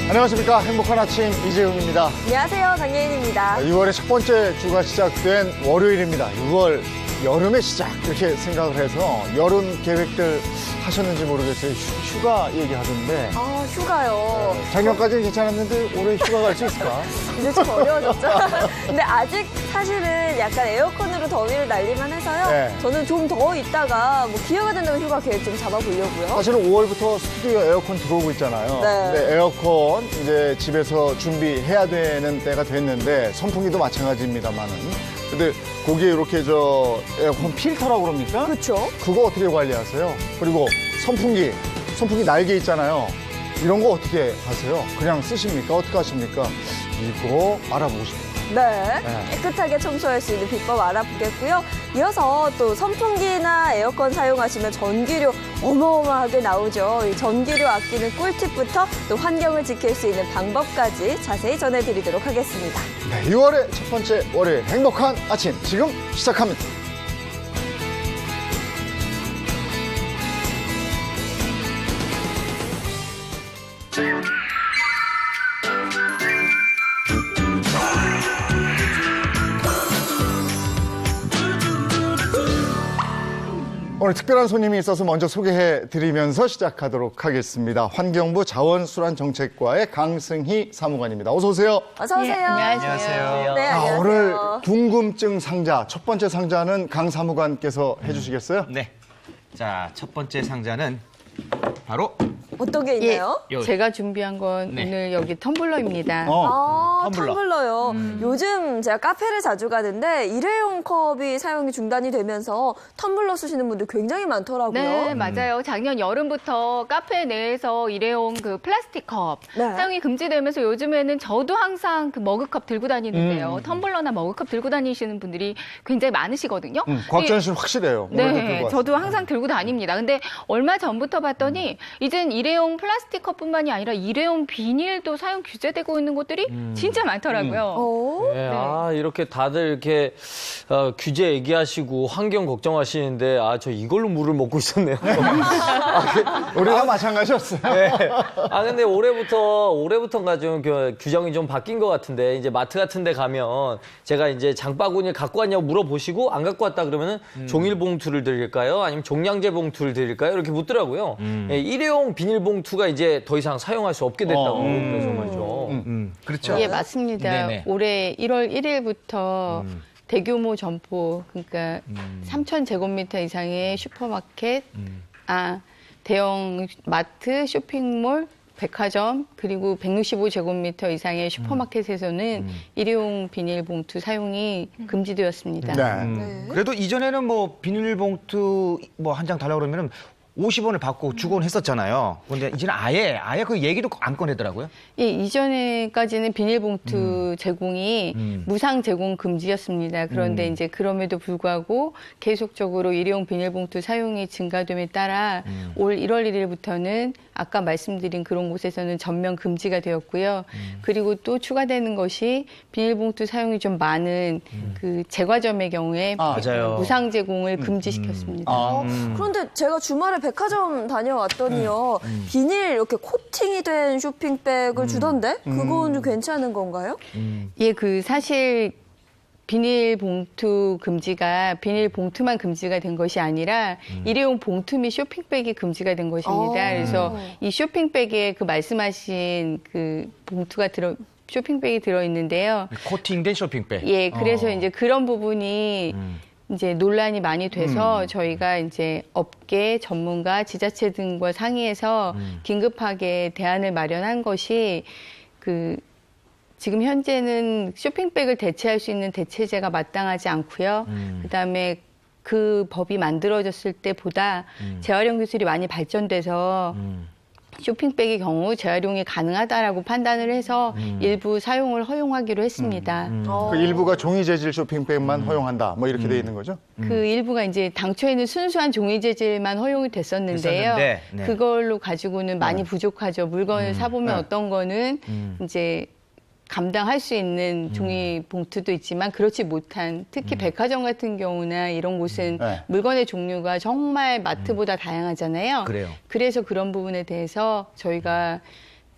안녕하십니까. 행복한 아침 이재용입니다. 안녕하세요. 장예인입니다. 6월의 첫 번째 주가 시작된 월요일입니다. 6월 여름의 시작 이렇게 생각을 해서 여름 계획들 하셨는지 모르겠어요. 휴가 얘기하던데. 아, 휴가요. 작년까지는 괜찮았는데 올해 휴가 갈 수 있을까? 이제 좀 어려워졌죠. 근데 아직 사실은 약간 에어컨으로 더위를 날리만 해서요. 네. 저는 좀 더 있다가 뭐 기회가 된다면 휴가 계획 좀 잡아보려고요. 사실은 5월부터 스튜디오 에어컨 들어오고 있잖아요. 네. 근데 에어컨 이제 집에서 준비해야 되는 때가 됐는데 선풍기도 마찬가지입니다만은. 근데 거기에 이렇게 저 에어컨 필터라고 그럽니까? 그렇죠. 그거 어떻게 관리하세요? 그리고 선풍기 날개 있잖아요. 이런 거 어떻게 하세요? 그냥 쓰십니까? 어떻게 하십니까? 이거 알아보고 싶어요. 네. 네. 깨끗하게 청소할 수 있는 비법 알아보겠고요. 이어서 또 선풍기나 에어컨 사용하시면 전기료 어마어마하게 나오죠. 이 전기료 아끼는 꿀팁부터 또 환경을 지킬 수 있는 방법까지 자세히 전해드리도록 하겠습니다. 네, 6월의 첫 번째 월요일 행복한 아침 지금 시작합니다. 오늘 특별한 손님이 있어서 먼저 소개해드리면서 시작하도록 하겠습니다. 환경부 자원순환정책과의 강승희 사무관입니다. 어서 오세요. 어서 오세요. 네, 안녕하세요. 네, 안녕하세요. 오늘 궁금증 상자, 첫 번째 상자는 강 사무관께서 해주시겠어요? 네. 자, 첫 번째 상자는 바로 어떤 게 있나요? 요- 제가 준비한 건 네. 오늘 여기 텀블러입니다. 아, 텀블러. 텀블러요. 요즘 제가 카페를 자주 가는데 일회용 컵이 사용이 중단이 되면서 텀블러 쓰시는 분들 굉장히 많더라고요. 네, 맞아요. 작년 여름부터 카페 내에서 일회용 그 플라스틱 컵 네. 사용이 금지되면서 요즘에는 저도 항상 그 머그컵 들고 다니는데요. 텀블러나 머그컵 들고 다니시는 분들이 굉장히 많으시거든요. 곽전 씨는 확실해요. 오늘도 들고 네, 왔어요. 저도 항상 들고 다닙니다. 근데 얼마 전부터 봤더니 이젠 일회용 플라스틱 컵뿐만이 아니라 일회용 비닐도 사용 규제되고 있는 곳들이 진짜 많더라고요. 오. 네, 아, 이렇게 다들 이렇게 규제 얘기하시고 환경 걱정하시는데 저 이걸로 물을 먹고 있었네요. 우리가 마찬가지였어요. 네. 근데 올해부터가 좀 규정이 좀 바뀐 것 같은데 이제 마트 같은 데 가면 제가 이제 장바구니를 갖고 왔냐고 물어보시고 안 갖고 왔다 그러면은 종일 봉투를 드릴까요? 아니면 종량제 봉투를 드릴까요? 이렇게 묻더라고요. 예, 일회용 비닐봉투가 이제 더 이상 사용할 수 없게 됐다고 그래서 말이죠. 그렇죠. 예, 맞습니다. 네네. 올해 1월 1일부터 대규모 점포, 그러니까 3,000제곱미터 이상의 슈퍼마켓, 대형 마트, 쇼핑몰, 백화점, 그리고 165제곱미터 이상의 슈퍼마켓에서는 일회용 비닐봉투 사용이 금지되었습니다. 네. 그래도 이전에는 뭐 비닐봉투 뭐 한 장 달라고 그러면은 50원을 받고 주곤 했었잖아요. 근데 이제는 아예 그 얘기도 안 꺼내더라고요. 예, 이전에까지는 비닐봉투 제공이 무상 제공 금지였습니다. 그런데 이제 그럼에도 불구하고 계속적으로 일회용 비닐봉투 사용이 증가됨에 따라 올 1월 1일부터는 아까 말씀드린 그런 곳에서는 전면 금지가 되었고요. 그리고 또 추가되는 것이 비닐봉투 사용이 좀 많은 그 제과점의 경우에 맞아요. 무상 제공을 금지시켰습니다. 그런데 제가 주말에 백화점 다녀왔더니요. 비닐 이렇게 코팅이 된 쇼핑백을 주던데? 그건 좀 괜찮은 건가요? 예, 그 사실 비닐봉투 금지가 비닐봉투만 금지가 된 것이 아니라 일회용 봉투 및 쇼핑백이 금지가 된 것입니다. 그래서 이 쇼핑백에 그 말씀하신 그 봉투가 쇼핑백이 들어있는데요. 코팅된 쇼핑백. 예, 그래서 이제 그런 부분이 이제 논란이 많이 돼서 저희가 이제 업계 전문가 지자체 등과 상의해서 긴급하게 대안을 마련한 것이 지금 현재는 쇼핑백을 대체할 수 있는 대체제가 마땅하지 않고요. 그다음에 그 법이 만들어졌을 때보다 재활용 기술이 많이 발전돼서 쇼핑백의 경우 재활용이 가능하다라고 판단을 해서 일부 사용을 허용하기로 했습니다. 그 일부가 종이 재질 쇼핑백만 허용한다. 뭐 이렇게 돼 있는 거죠? 그 일부가 이제 당초에는 순수한 종이 재질만 허용이 됐었는데요. 됐었는데, 네. 그걸로 가지고는 많이 부족하죠. 물건을 사보면 어떤 거는 이제 감당할 수 있는 종이 봉투도 있지만 그렇지 못한 특히 백화점 같은 경우나 이런 곳은 네. 물건의 종류가 정말 마트보다 다양하잖아요. 그래요. 그래서 그런 부분에 대해서 저희가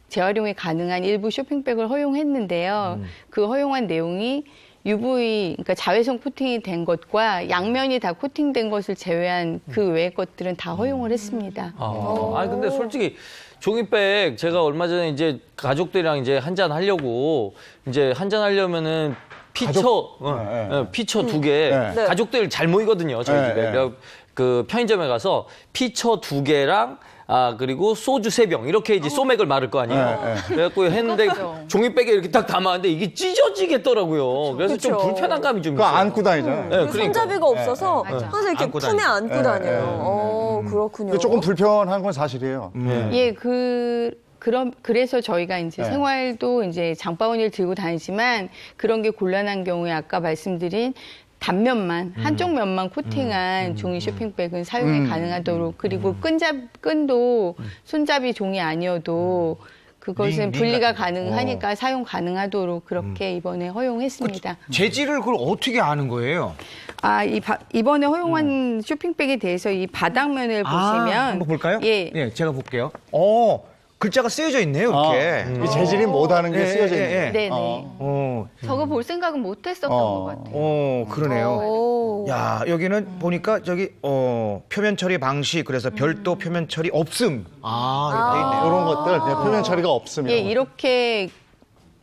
재활용이 가능한 일부 쇼핑백을 허용했는데요. 그 허용한 내용이 UV, 그러니까 자외선 코팅이 된 것과 양면이 다 코팅된 것을 제외한 그 외의 것들은 다 허용을 했습니다. 아니 근데 솔직히 종이백 제가 얼마 전에 이제 가족들이랑 이제 한잔 하려고 이제 한잔 하려면은 피처 피처 두 개 네. 가족들 잘 모이거든요 저희 네, 집에. 네. 그래서 그 편의점에 가서 피처 두 개랑 그리고 소주 3병 이렇게 이제 소맥을 마를 거 아니에요. 네, 그래갖고 했는데 종이백에 이렇게 딱 담았는데 이게 찢어지겠더라고요. 그래서 좀 그쵸. 불편한 감이 좀 그거 있어요. 안고 다니잖아요. 네, 그러니까. 손잡이가 없어서 맞아. 항상 이렇게 안고 품에 안고 네, 다녀요. 그렇군요. 조금 불편한 건 사실이에요. 예, 그래서 저희가 이제 네. 생활도 이제 장바구니를 들고 다니지만 그런 게 곤란한 경우에 아까 말씀드린 단면만 한쪽 면만 코팅한 종이 쇼핑백은 사용이 가능하도록 그리고 끈도 손잡이 종이 아니어도 그것은 링 분리가 같은 거. 가능하니까 사용 가능하도록 그렇게 이번에 허용했습니다. 재질을 그걸 어떻게 아는 거예요? 이번에 허용한 쇼핑백에 대해서 이 바닥면을 보시면 한번 볼까요? 예. 네, 제가 볼게요. 글자가 쓰여져 있네요, 이렇게. 이 재질이 못하는 게 예, 쓰여져 예, 있는 예. 거예요. 네네. 저거 볼 생각은 못 했었던 것 같아요. 그러네요. 오. 야, 여기는 보니까 저기 표면 처리 방식 그래서 별도 표면 처리 없음. 이렇게 돼 있네요. 이런 것들 표면 처리가 없으면 예, 이렇게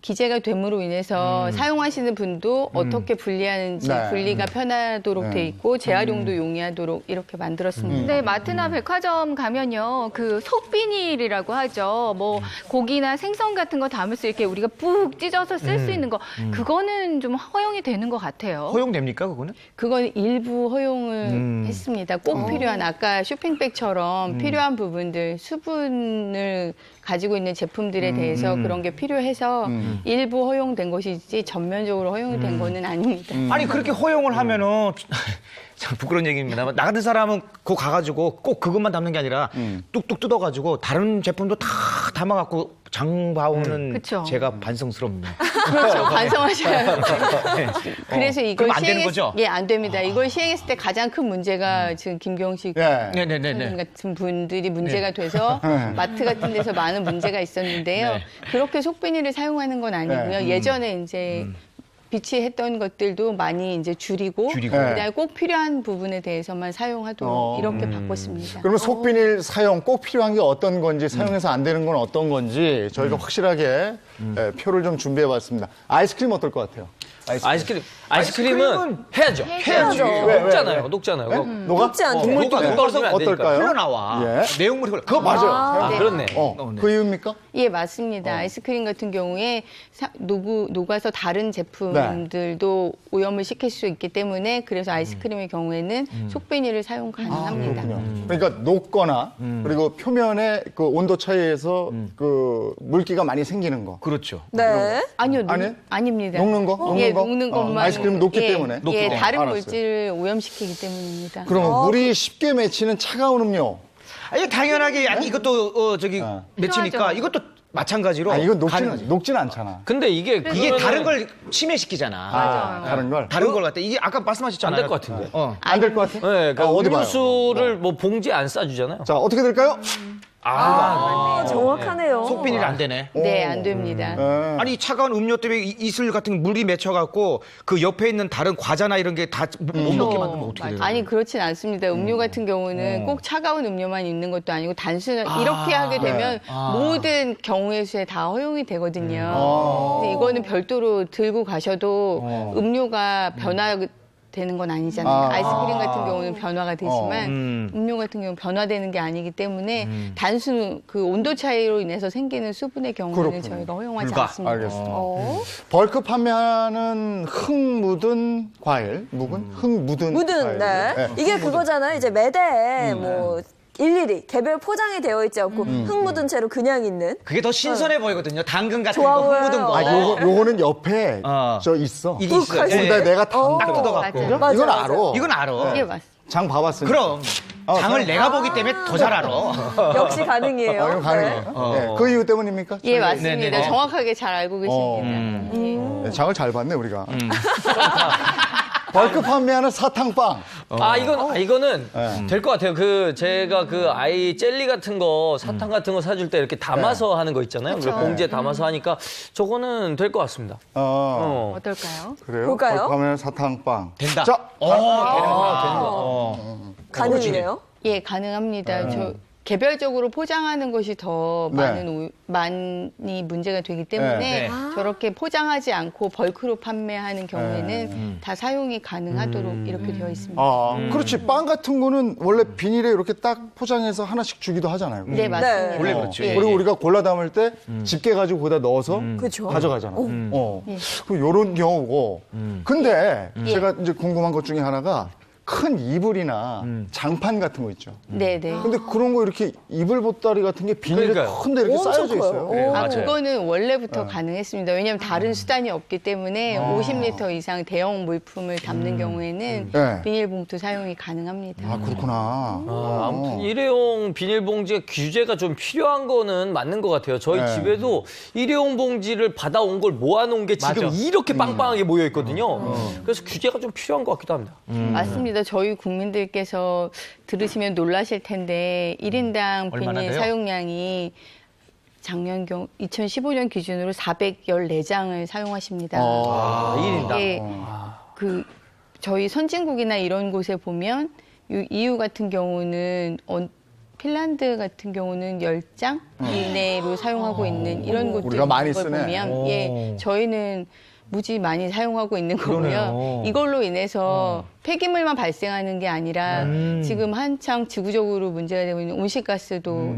기재가 됨으로 인해서 사용하시는 분도 어떻게 분리하는지 네. 분리가 편하도록 돼 있고 재활용도 용이하도록 이렇게 만들었습니다. 근데 마트나 백화점 가면요, 그 속비닐이라고 하죠. 뭐 고기나 생선 같은 거 담을 수 이렇게 우리가 푹 찢어서 쓸 수 있는 거, 그거는 좀 허용이 되는 것 같아요. 허용됩니까, 그거는? 그건 일부 허용을 했습니다. 꼭 필요한 아까 쇼핑백처럼 필요한 부분들 수분을 가지고 있는 제품들에 대해서 그런 게 필요해서 일부 허용된 것이지 전면적으로 허용이 된 거는 아닙니다. 아니 그렇게 허용을 하면은 참 부끄러운 얘기입니다. 나 같은 사람은 그거 가가지고 꼭 그것만 담는 게 아니라 뚝뚝 뜯어가지고 다른 제품도 다 담아갖고 장봐오는 그쵸. 제가 반성스럽네요. 그렇죠. 반성하셔야 돼요. 그래서 이걸 그럼 안 되는 거죠? 예, 안 됩니다. 이걸 시행했을 때 가장 큰 문제가 지금 김경식 예. 네네네네. 같은 분들이 문제가 돼서 마트 같은 데서 많은 문제가 있었는데요. 네. 그렇게 속비닐을 사용하는 건 아니고요. 네. 예전에 이제 비치했던 것들도 많이 이제 줄이고 줄이고. 그다음에 꼭 필요한 부분에 대해서만 사용하도록 이렇게 바꿨습니다. 그러면 속비닐 사용 꼭 필요한 게 어떤 건지 사용해서 안 되는 건 어떤 건지 저희가 확실하게 표를 좀 준비해봤습니다. 아이스크림 어떨 것 같아요? 아이스크림은 아이스크림은 해야죠. 해야죠. 녹잖아요. 녹잖아요. 그거. 녹아? 녹지 않죠. 국물 떨어지면 안 되니까. 어떨까요? 흘러나와. 예. 내용물이 흘러. 그거 맞아요. 아, 그렇네. 그 이유입니까? 예, 맞습니다. 아이스크림 같은 경우에 녹아서 다른 제품들도 오염을 시킬 수 있기 때문에 그래서 아이스크림의 경우에는 속비닐을 사용 가능합니다. 그러니까 녹거나 그리고 표면에 그 온도 차이에서 그 물기가 많이 생기는 거. 그렇죠. 네. 아니요, 아니에요? 아닙니다. 녹는 거? 녹는 예, 거? 녹는 것만. 아이스크림 녹기 예, 때문에? 녹기 예, 때문에. 다른 알았어요. 물질을 오염시키기 때문입니다. 그러면 물이 쉽게 맺히는 차가운 음료. 아니 당연하게 아니 이것도 저기 맺히니까 필요하죠. 이것도 마찬가지로 이건 가능하죠. 녹진 않잖아. 근데 이게 이게 다른 걸 침해시키잖아. 맞아요. 다른 걸? 다른 걸 갖다 이게 아까 말씀하셨잖아요. 안 될 것 같은데. 안 될 것 같아? 네, 그러니까 어디 봐요? 음료수를 뭐 봉지에 안 싸주잖아요. 자, 어떻게 될까요? 정확하네요. 속비닐이 안 되네. 네, 안 됩니다. 아니 차가운 음료 때문에 이슬 같은 물이 맺혀갖고 그 옆에 있는 다른 과자나 이런 게 다 못 먹게 만들면 어떻게 돼요? 아니 그렇진 않습니다. 음료 같은 경우는 꼭 차가운 음료만 있는 것도 아니고 이렇게 하게 되면 모든 경우의 수에 다 허용이 되거든요. 근데 이거는 별도로 들고 가셔도 음료가 변화되는 건 아니잖아요. 아이스크림 같은 경우는 변화가 되지만 음료 같은 경우는 변화되는 게 아니기 때문에 단순 그 온도 차이로 인해서 생기는 수분의 경우는 그렇군요. 저희가 허용하지 불가. 않습니다. 알겠습니다. 어? 벌크 판매하는 흙 묻은 과일, 흙 묻은 묻은, 과일. 네. 이게 그거잖아요. 이제 매대에 뭐 일일이 개별 포장이 되어 있지 않고 흙 묻은 채로 그냥 있는. 그게 더 신선해 보이거든요. 당근 같은 좋아 거, 흙 묻은 거. 보여요. 요거는 옆에 어. 저 있어. 이게 있어요. 거기다 예. 내가 다 딱 뜯어갖고. 맞아요. 맞아요, 이건 맞아요. 알아. 이건 알아. 이게 맞습니다. 장 봐봤으니까. 그럼 장을 내가 보기 때문에 더 잘 알아. 역시 가능이에요. 이건 가능해요. 네. 그 이유 때문입니까? 예, 맞습니다. 네네네. 정확하게 잘 알고 계십니다. 예. 네, 장을 잘 봤네 우리가. 벌크 판매하는 사탕빵. 이거는 네. 될 것 같아요. 제가 아이 젤리 같은 거, 사탕 같은 거 사줄 때 이렇게 담아서 하는 거 있잖아요. 그래서 봉지에 담아서 하니까 저거는 될 것 같습니다. 어떨까요? 그래요? 볼까요? 벌크 판매하는 사탕빵. 된다. 자, 가능이네요. 예, 가능합니다. 저 개별적으로 포장하는 것이 더 네. 많이 문제가 되기 때문에 네. 저렇게 포장하지 않고 벌크로 판매하는 경우에는 다 사용이 가능하도록 이렇게 되어 있습니다. 그렇지. 빵 같은 거는 원래 비닐에 이렇게 딱 포장해서 하나씩 주기도 하잖아요. 네, 맞습니다. 네. 원래 그렇지. 예. 그리고 우리가 골라 담을 때 집게 가지고 거기다 넣어서 그렇죠. 가져가잖아. 요런 경우고. 근데 제가 이제 궁금한 것 중에 하나가 큰 이불이나 장판 같은 거 있죠. 네, 네. 근데 그런 거 이렇게 이불 보따리 같은 게 비닐에 그러니까요. 큰데 이렇게 엄청 쌓여져 커요. 있어요. 오. 아, 그거는 원래부터 가능했습니다. 왜냐하면 다른 수단이 없기 때문에 50리터 이상 대형 물품을 담는 경우에는 네. 비닐봉투 사용이 가능합니다. 아, 그렇구나. 아무튼 일회용 비닐봉지가 규제가 좀 필요한 거는 맞는 것 같아요. 저희 네. 집에도 일회용 봉지를 받아온 걸 모아놓은 게 지금 맞아. 이렇게 빵빵하게 모여 있거든요. 그래서 규제가 좀 필요한 것 같기도 합니다. 맞습니다. 저희 국민들께서 들으시면 놀라실 텐데 1인당 얼마나 비닐 돼요? 사용량이 작년 2015년 기준으로 414장을 사용하십니다. 일인당. 예, 저희 선진국이나 이런 곳에 보면 EU 같은 경우는 핀란드 같은 경우는 10장 이내로 사용하고 있는 이런 곳들이 우리가 많이 있는 걸 쓰네. 보면 예, 저희는 무지 많이 사용하고 있는 거고요. 그러네요. 이걸로 인해서 폐기물만 발생하는 게 아니라 지금 한창 지구적으로 문제가 되고 있는 온실가스도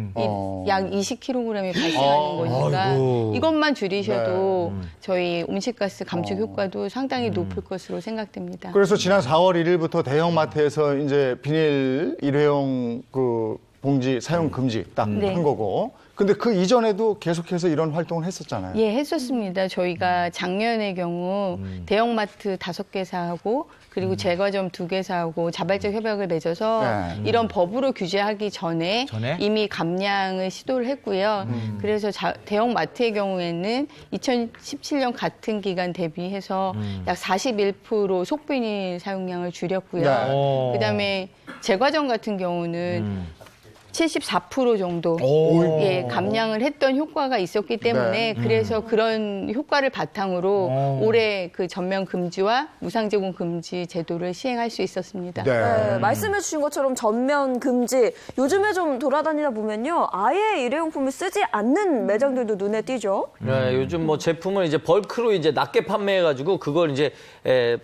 약 20kg이 발생하는 거니까 아이고. 이것만 줄이셔도 저희 온실가스 감축 효과도 상당히 높을 것으로 생각됩니다. 그래서 지난 4월 1일부터 대형마트에서 이제 비닐 일회용 그 봉지 사용 금지 딱 한 네. 거고. 근데 그 이전에도 계속해서 이런 활동을 했었잖아요. 예, 했었습니다. 저희가 작년의 경우 대형마트 5개사하고 그리고 제과점 2개사하고 자발적 협약을 맺어서 네. 이런 법으로 규제하기 전에 이미 감량을 시도를 했고요. 그래서 대형마트의 경우에는 2017년 같은 기간 대비해서 약 41% 속비닐 사용량을 줄였고요. 네. 그다음에 제과점 같은 경우는 74% 정도 예, 감량을 했던 효과가 있었기 때문에 그래서 그런 효과를 바탕으로 올해 그 전면 금지와 무상 제공 금지 제도를 시행할 수 있었습니다. 네, 말씀해 주신 것처럼 전면 금지. 요즘에 좀 돌아다니다 보면요. 아예 일회용품을 쓰지 않는 매장들도 눈에 띄죠. 네, 요즘 뭐 제품을 이제 벌크로 이제 낮게 판매해가지고 그걸 이제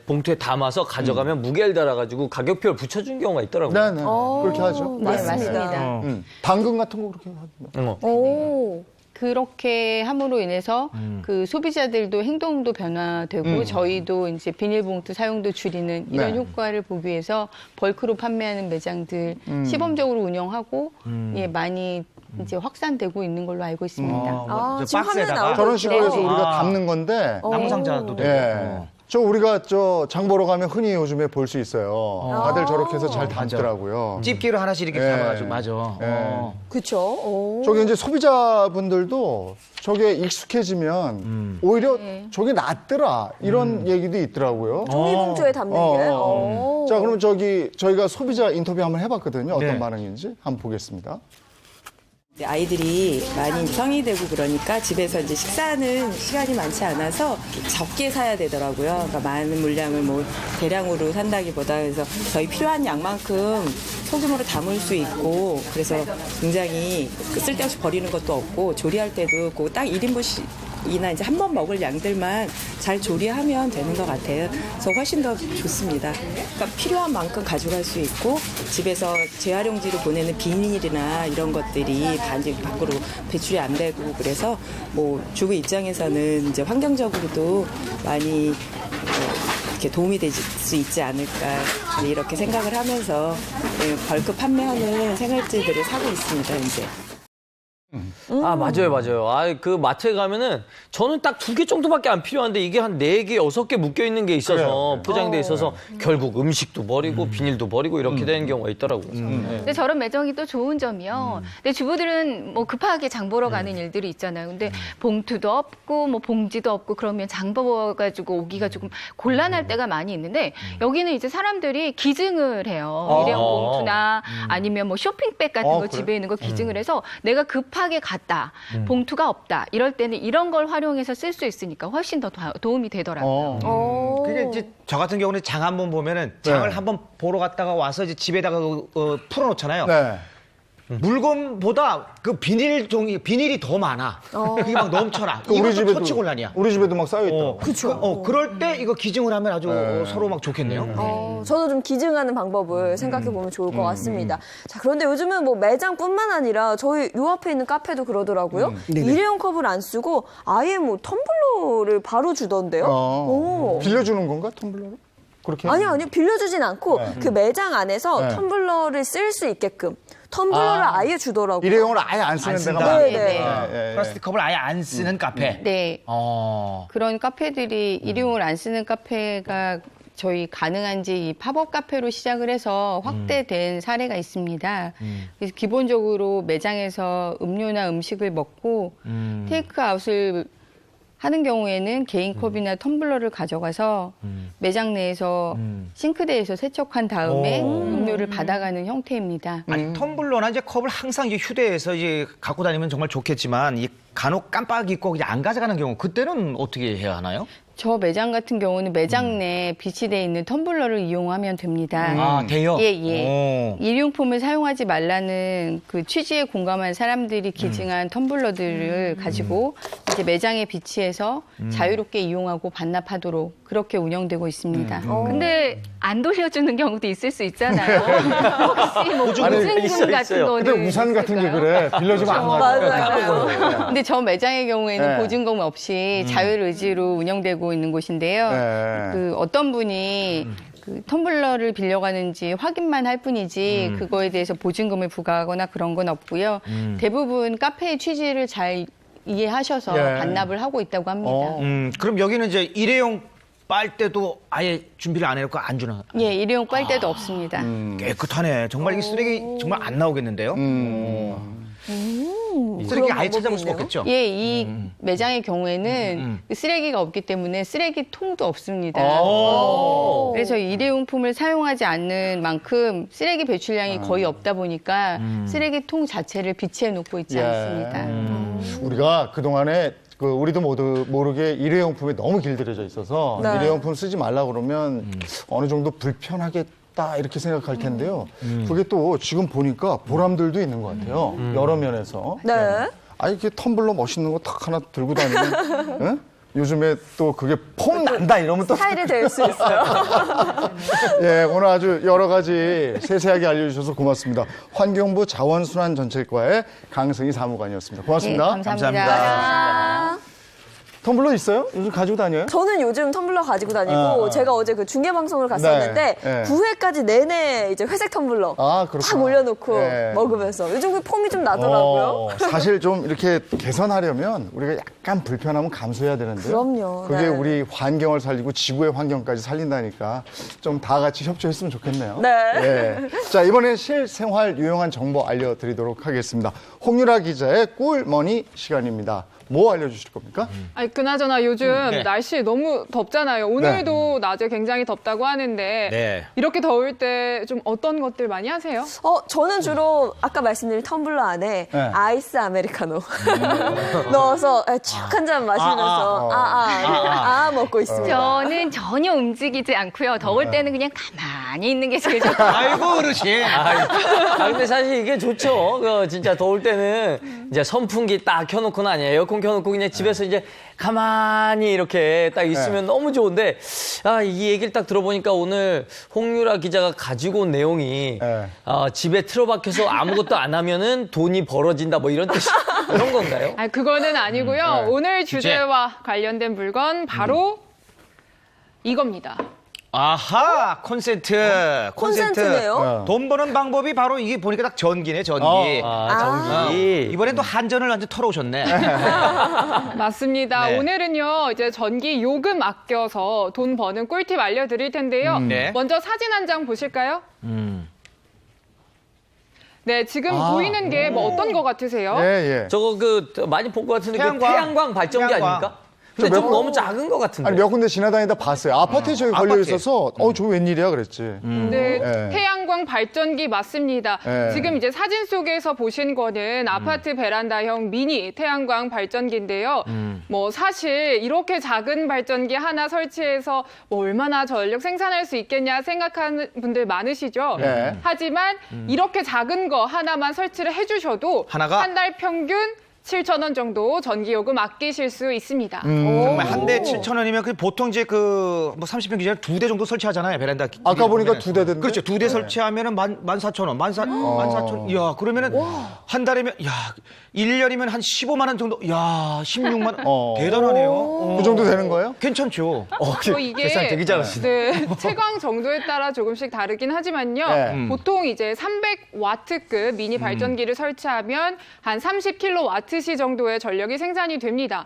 봉투에 담아서 가져가면 무게를 달아가지고 가격표를 붙여준 경우가 있더라고요. 네, 네. 그렇게 하죠. 네, 맞습니다. 당근 같은 거 그렇게 하던데. 오. 그렇게 함으로 인해서 그 소비자들도 행동도 변화되고 저희도 이제 비닐봉투 사용도 줄이는 이런 네. 효과를 보기 위해서 벌크로 판매하는 매장들 시범적으로 운영하고 예, 많이 이제 확산되고 있는 걸로 알고 있습니다. 아, 저 지금 화면에 박스에다가 나오고 저런 식으로 해서 네. 우리가 담는 건데. 나무 상자도 되고. 예. 저 우리가 장 보러 가면 흔히 요즘에 볼 수 있어요. 다들 저렇게 해서 잘 담더라고요. 집게로 하나씩 이렇게 네. 담아가지고 맞아. 그쵸. 오. 저게 이제 소비자분들도 저게 익숙해지면 오히려 저게 낫더라 이런 얘기도 있더라고요. 종이봉투에 담는 게. 오. 자, 그럼 저희가 소비자 인터뷰 한번 해봤거든요. 어떤 네. 반응인지 한번 보겠습니다. 이제 아이들이 많이 성이 되고 그러니까 집에서 이제 식사하는 시간이 많지 않아서 적게 사야 되더라고요. 그러니까 많은 물량을 뭐 대량으로 산다기보다 그래서 저희 필요한 양만큼 소규모로 담을 수 있고 그래서 굉장히 쓸데없이 버리는 것도 없고 조리할 때도 그 딱 1인분이나 이제 한 번 먹을 양들만 잘 조리하면 되는 것 같아요. 그래서 훨씬 더 좋습니다. 그러니까 필요한 만큼 가져갈 수 있고 집에서 재활용지로 보내는 비닐이나 이런 것들이 다 이제 밖으로 배출이 안 되고 그래서 뭐 주부 입장에서는 이제 환경적으로도 많이 이렇게 도움이 될 수 있지 않을까 이렇게 생각을 하면서 벌크 판매하는 생활지들을 사고 있습니다. 이제. 아, 맞아요. 아, 그 마트에 가면은 저는 딱 2개 정도밖에 안 필요한데 이게 한 4개, 6개 묶여 있는 게 있어서 그래요. 포장돼 있어서 결국 음식도 버리고 비닐도 버리고 이렇게 되는 경우가 있더라고요. 네. 근데 저런 매장이 또 좋은 점이요. 근데 주부들은 뭐 급하게 장 보러 가는 일들이 있잖아요. 근데 봉투도 없고 뭐 봉지도 없고 그러면 장 보가지고 오기가 조금 곤란할 때가 많이 있는데 여기는 이제 사람들이 기증을 해요. 일회용 봉투나 아니면 뭐 쇼핑백 같은 거 그래? 집에 있는 거 기증을 해서 내가 급하게 갔다. 봉투가 없다. 이럴 때는 이런 걸 활용해서 쓸 수 있으니까 훨씬 더 도움이 되더라고요. 그게 이제 저 같은 경우는 장 한번 보면은 장을 네. 한번 보러 갔다가 와서 이제 집에다가 풀어놓잖아요. 네. 물건보다 그 비닐이 더 많아. 그게 막 넘쳐나. 이것도 처치곤란이야. 우리 집에도 막 쌓여 있다. 그렇죠. 그럴 때 이거 기증을 하면 아주 서로 막 좋겠네요. 저도 좀 기증하는 방법을 생각해 보면 좋을 것 같습니다. 자, 그런데 요즘은 뭐 매장뿐만 아니라 저희 요 앞에 있는 카페도 그러더라고요. 일회용 컵을 안 쓰고 아예 뭐 텀블러를 바로 주던데요. 오. 빌려주는 건가 텀블러를? 그렇게? 아니요. 빌려주진 않고 그 매장 안에서 네. 텀블러를 쓸 수 있게끔 텀블러를 아예 주더라고요. 일회용을 아예 안 쓰는 안 데가 쓴다. 많아요. 네. 플라스틱 컵을 아예 안 쓰는 카페. 네. 어. 그런 카페들이 일회용을 안 쓰는 카페가 저희 가능한지 이 팝업 카페로 시작을 해서 확대된 사례가 있습니다. 그래서 기본적으로 매장에서 음료나 음식을 먹고 테이크아웃을 하는 경우에는 개인 컵이나 텀블러를 가져가서 매장 내에서 싱크대에서 세척한 다음에 음료를 받아가는 형태입니다. 아니 텀블러나 이제 컵을 항상 이제 휴대해서 이제 갖고 다니면 정말 좋겠지만 이 간혹 깜빡 잊고 그냥 안 가져가는 경우 그때는 어떻게 해야 하나요? 저 매장 같은 경우는 매장 내에 비치되어 있는 텀블러를 이용하면 됩니다. 아 돼요? 예. 오. 일용품을 사용하지 말라는 그 취지에 공감한 사람들이 기증한 텀블러들을 가지고 이제 매장에 비치해서 자유롭게 이용하고 반납하도록 그렇게 운영되고 있습니다. 근데 안 돌려주는 경우도 있을 수 있잖아요. 혹시 뭐 보증금 같은 있어요. 거는 근데 우산 같은 게 그래. 빌려주면 안 가져. 맞아요. 근데 저 매장의 경우에는 네. 보증금 없이 자율 의지로 운영되고 있는 곳인데요. 네. 그 어떤 분이 그 텀블러를 빌려가는지 확인만 할 뿐이지 그거에 대해서 보증금을 부과하거나 그런 건 없고요. 대부분 카페의 취지를 잘 이해하셔서 예. 반납을 하고 있다고 합니다. 그럼 여기는 이제 일회용 빨대도 아예 준비를 안 해놓고 안 주나? 예, 일회용 빨대도 없습니다. 깨끗하네. 정말 이게 쓰레기 정말 안 나오겠는데요? 쓰레기 그런 아예 찾아볼 방법이 수가 있네요. 없겠죠? 예, 이 매장의 경우에는 쓰레기가 없기 때문에 쓰레기통도 없습니다. 그래서 일회용품을 사용하지 않는 만큼 쓰레기 배출량이 거의 없다 보니까 쓰레기통 자체를 비치해 놓고 있지 않습니다. 우리가 그동안에 우리도 모두 모르게 일회용품에 너무 길들여져 있어서 네. 일회용품 쓰지 말라 그러면 어느 정도 불편하겠다 이렇게 생각할 텐데요. 그게 또 지금 보니까 보람들도 있는 것 같아요. 여러 면에서. 네. 아 이렇게 텀블러 멋있는 거 탁 하나 들고 다니면 응? 요즘에 또 그게 폼 난다 이러면 또 스타일이 될 수 있어요. 예, 오늘 아주 여러 가지 세세하게 알려주셔서 고맙습니다. 환경부 자원순환정책과의 강승희 사무관이었습니다. 고맙습니다. 예, 감사합니다. 아, 텀블러 있어요? 요즘 가지고 다녀요? 저는 요즘 텀블러 가지고 다니고 제가 어제 그 중계 방송을 갔었는데 네. 9회까지 내내 이제 회색 텀블러 아, 그렇구나. 딱 올려놓고 네. 먹으면서 요즘 그 폼이 좀 나더라고요. 사실 좀 이렇게 개선하려면 우리가 약간 불편함은 감수해야 되는데요. 그럼요. 그게 네. 우리 환경을 살리고 지구의 환경까지 살린다니까 좀 다 같이 협조했으면 좋겠네요. 네. 예. 자, 이번엔 실생활 유용한 정보 알려드리도록 하겠습니다. 홍유라 기자의 꿀머니 시간입니다. 뭐 알려주실 겁니까? 아니, 그나저나 요즘 네. 날씨 너무 덥잖아요. 오늘도 낮에 굉장히 덥다고 하는데 네. 이렇게 더울 때 좀 어떤 것들 많이 하세요? 저는 주로 아까 말씀드린 텀블러 안에 네. 아이스 아메리카노 넣어서 쭉 한 잔 마시면서 먹고 있습니다. 저는 전혀 움직이지 않고요. 더울 때는 그냥 가만히 있는 게 제일 좋아요. 아이고 어르신. 근데 사실 이게 좋죠. 진짜 더울 때는 이제 선풍기 딱 켜놓거나 아니에요. 에어컨 켜놓고 그냥 집에서 이제 가만히 이렇게 딱 있으면 너무 좋은데, 이 얘기를 딱 들어보니까 오늘 홍유라 기자가 가지고 온 내용이 네. 집에 틀어박혀서 아무것도 안 하면은 돈이 벌어진다 뭐 이런 뜻이 그런 건가요? 아니, 그거는 아니고요. 오늘 주제와 관련된 물건 바로 이겁니다. 아하, 콘센트. 콘센트네요? 돈 버는 방법이 바로 이게 보니까 딱 전기네, 전기. 전기. 이번엔 또 한전을 완전 털어오셨네. 맞습니다. 네. 오늘은요, 이제 전기 요금 아껴서 돈 버는 꿀팁 알려드릴 텐데요. 네. 먼저 사진 한 장 보실까요? 네, 지금 보이는 게 뭐 어떤 거 같으세요? 예. 저거 많이 본 것 같은데 태양광. 그 태양광 발전기 태양광. 아닙니까? 근데 좀 너무 작은 것 같은데. 아니 몇 군데 지나다니다 봤어요. 아파트에 저기 걸려 아파트에. 있어서 저 웬일이야 그랬지. 네, 네. 태양광 발전기 맞습니다. 네. 지금 이제 사진 속에서 보신 거는 아파트 베란다형 미니 태양광 발전기인데요. 뭐 사실 이렇게 작은 발전기 하나 설치해서 뭐 얼마나 전력 생산할 수 있겠냐 생각하는 분들 많으시죠. 네. 하지만 이렇게 작은 거 하나만 설치를 해주셔도 하나가? 한 달 평균 7,000원 정도 전기요금 아끼실 수 있습니다. 정말 한 대 7,000원이면 그 보통 이제 뭐 30평 기준에 2대 정도 설치하잖아요, 베란다. 아까 보니까 2대던데. 그렇죠. 2대 설치하면은 14,000원, 14,000원. 이야, 그러면은 한 달이면, 야, 1년이면 한 15만 원 정도, 야, 16만 원. 대단하네요. 그 정도 되는 거예요? 괜찮죠. 또 이게 계산 되게 잘하시네. 네, 채광 정도에 따라 조금씩 다르긴 하지만요. 네. 보통 이제 300와트급 미니 발전기를 설치하면 한 30kW 시 정도의 전력이 생산이 됩니다.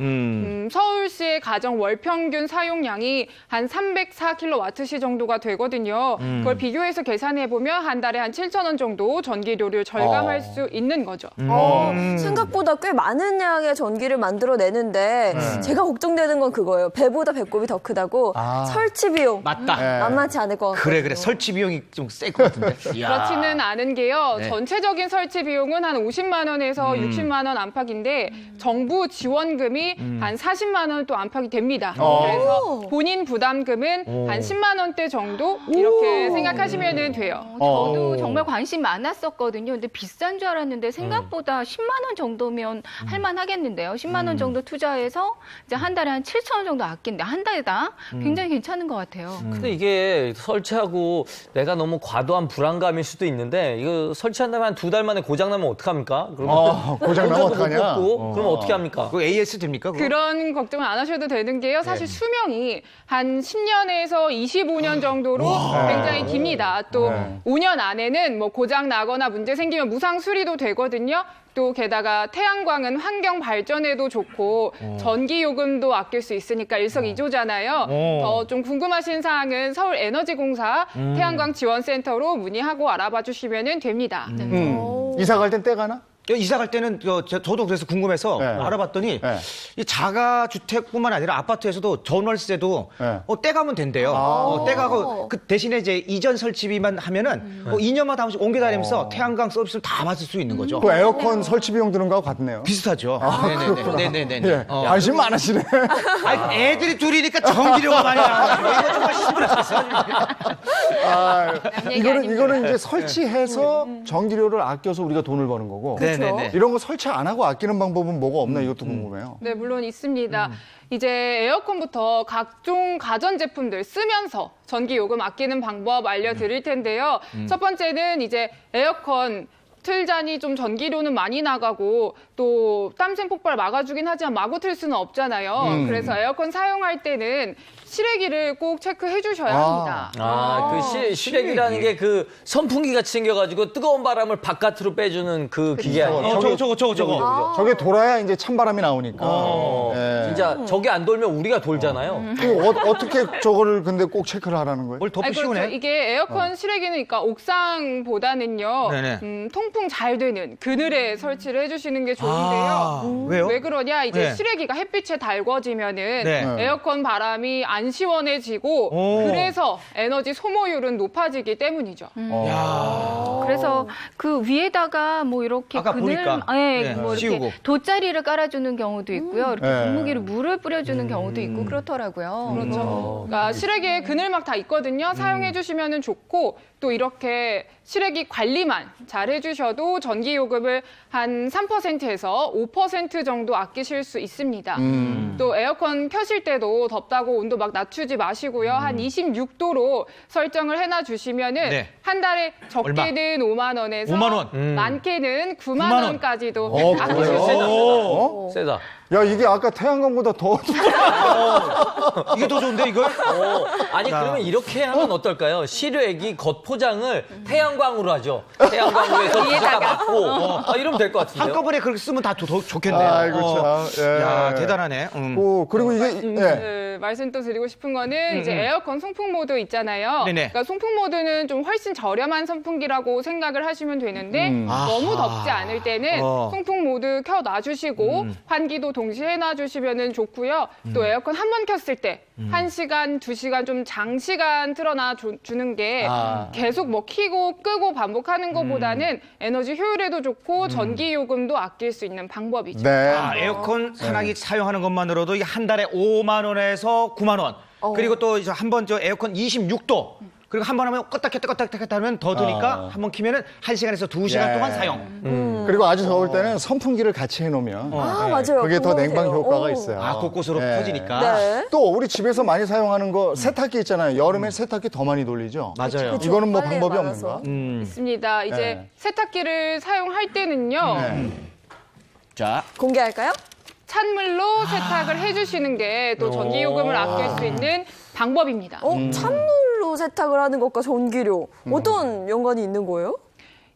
서울시의 가정 월 평균 사용량이 한 304kW 정도가 되거든요. 그걸 비교해서 계산해 보면 한 달에 한 7,000원 정도 전기료를 절감할 수 있는 거죠. 생각보다 꽤 많은 양의 전기를 만들어내는데 제가 걱정되는 건 그거예요. 배보다 배꼽이 더 크다고 설치 비용 맞다. 만만치 않을 것 같아요. 그래. 설치 비용이 좀 셀 것 같은데. 이야. 그렇지는 않은 게요. 네. 전체적인 설치 비용은 한 50만 원에서 60만 원 안팎인데 정부 지원금이 한 40만 원 또 안팎이 됩니다. 그래서 본인 부담금은 한 10만 원대 정도 이렇게 생각하시면 돼요. 저도 정말 관심 많았었거든요. 근데 비싼 줄 알았는데 생각보다 10만 원 정도면 할만하겠는데요. 10만 원 정도 투자해서 이제 한 달에 한 7천 원 정도 아낀데 한 달에다 굉장히 괜찮은 것 같아요. 근데 이게 설치하고 내가 너무 과도한 불안감일 수도 있는데 이거 설치한 다음에 한 2달 만에 고장 나면 어떡합니까? 그러면 고장 나면 어떡하냐? 그럼 어떻게 합니까? 그 AS 됩니까? 그거? 그런 걱정은 안 하셔도 되는 게요. 사실 수명이 한 10년에서 25년 정도로 굉장히 깁니다. 또 5년 안에는 뭐 고장 나거나 문제 생기면 무상 수리도 되거든요. 또 게다가 태양광은 환경 발전에도 좋고 전기 요금도 아낄 수 있으니까 일석이조잖아요. 더 좀 궁금하신 사항은 서울에너지공사 태양광 지원센터로 문의하고 알아봐 주시면 됩니다. 이사 갈 땐 때 가나? 이사 갈 때는 저도 그래서 궁금해서 네. 알아봤더니 네. 이 자가 주택뿐만 아니라 아파트에서도 전월세도 네. 떼가면 된대요. 떼가고 그 대신에 이제 이전 설치비만 하면은 2년마다 한 번씩 옮겨 다니면서 태양광 서비스를 다 받을 수 있는 거죠. 그 에어컨 설치 비용 드는 거하고 같네요. 비슷하죠. 네네네. 예, 관심 많으시네. 아니, 애들이 둘이니까 전기료가 많이 나와가지고 이거 정말 힘들었어요. 이거는 이제 설치해서 전기료를 아껴서 우리가 돈을 버는 거고. 네네네. 이런 거 설치 안 하고 아끼는 방법은 뭐가 없나 이것도 궁금해요. 네, 물론 있습니다. 이제 에어컨부터 각종 가전제품들 쓰면서 전기 요금 아끼는 방법 알려드릴 텐데요. 첫 번째는 이제 에어컨 틀자니 좀 전기료는 많이 나가고 또 땀샘 폭발 막아주긴 하지만 마구 틀 수는 없잖아요. 그래서 에어컨 사용할 때는 실외기를 꼭 체크해 주셔야 합니다. 그 실외기라는 게 그 선풍기 같이 생겨가지고 뜨거운 바람을 바깥으로 빼주는 그 기계 아니에요? 저거. 저게 돌아야 이제 찬바람이 나오니까. 예. 진짜 저게 안 돌면 우리가 돌잖아요. 어떻게 저거를 근데 꼭 체크를 하라는 거예요? 뭘 덮고 아니, 그렇죠. 씌우네. 이게 에어컨 실외기는 그러니까 옥상보다는요. 네네. 통풍 잘 되는 그늘에 설치를 해주시는 게 좋은데요. 왜요? 왜 그러냐? 이제 네. 실외기가 햇빛에 달궈지면은 네. 에어컨 바람이 안 시원해지고 그래서 에너지 소모율은 높아지기 때문이죠. 그래서 그 위에다가 뭐 이렇게 아까 보니까. 네, 뭐 이렇게 씌우고. 돗자리를 깔아주는 경우도 있고요. 이렇게 네. 분무기로 물을 뿌려주는 경우도 있고 그렇더라고요. 그렇죠. 그러니까 실외기에 그늘막 다 있거든요. 사용해 주시면 좋고 또 이렇게 실외기 관리만 잘 해주셔도 전기요금을 한 3%에서 5% 정도 아끼실 수 있습니다. 또 에어컨 켜실 때도 덥다고 온도 막 낮추지 마시고요. 한 26도로 설정을 해놔주시면은 네. 한 달에 적게는 5만 원에서 5만 원. 많게는 9만 9만 원. 원까지도 아끼실 그래요? 수 있습니다. 어? 세다. 야, 이게 아까 태양광보다 더 이게 더 좋은데 이걸? 아니 그러면 이렇게 하면 어떨까요? 실외기 겉포장을 태양광으로 하죠. 태양광으로 해서 부서가 맞고 이러면 될 것 같은데요. 한꺼번에 그렇게 쓰면 다 더 좋겠네요. 아이고 참. 예. 야, 대단하네. 그리고 이게 예. 네, 말씀 또 드리고 싶은 거는 이제 에어컨 송풍 모드 있잖아요. 네네. 그러니까 송풍 모드는 좀 훨씬 저렴한 선풍기라고 생각을 하시면 되는데 너무 덥지 않을 때는 송풍 모드 켜 놔주시고 환기도 동시에 해놔주시면 좋고요. 또 에어컨 한 번 켰을 때 1시간, 2시간 좀 장시간 틀어놔 주는 게 계속 뭐 켜고 끄고 반복하는 것보다는 에너지 효율에도 좋고 전기 요금도 아낄 수 있는 방법이죠. 네. 아, 에어컨 산화기 사용하는 것만으로도 이게 한 달에 5만 원에서 9만 원. 그리고 또 이제 한 번 저 에어컨 26도. 그리고 한 번 하면 껐다 켰다 하면 더 드니까 한 번 키면은 1시간에서 2시간 예. 동안 사용. 그리고 아주 더울 때는 선풍기를 같이 해놓으면 아, 맞아요. 그게 더 그거 냉방 돼요. 효과가 오. 있어요. 아, 곳곳으로 예. 퍼지니까. 네. 또 우리 집에서 많이 사용하는 거 세탁기 있잖아요. 여름에 세탁기 더 많이 돌리죠. 맞아요. 그쵸. 이거는 뭐 빨래 방법이 많아서. 없는가? 있습니다. 이제 네. 세탁기를 사용할 때는요. 자, 공개할까요? 찬물로 세탁을 해주시는 게 또 전기 요금을 아낄 수 있는 방법입니다. 찬물로 세탁을 하는 것과 전기료 어떤 연관이 있는 거예요?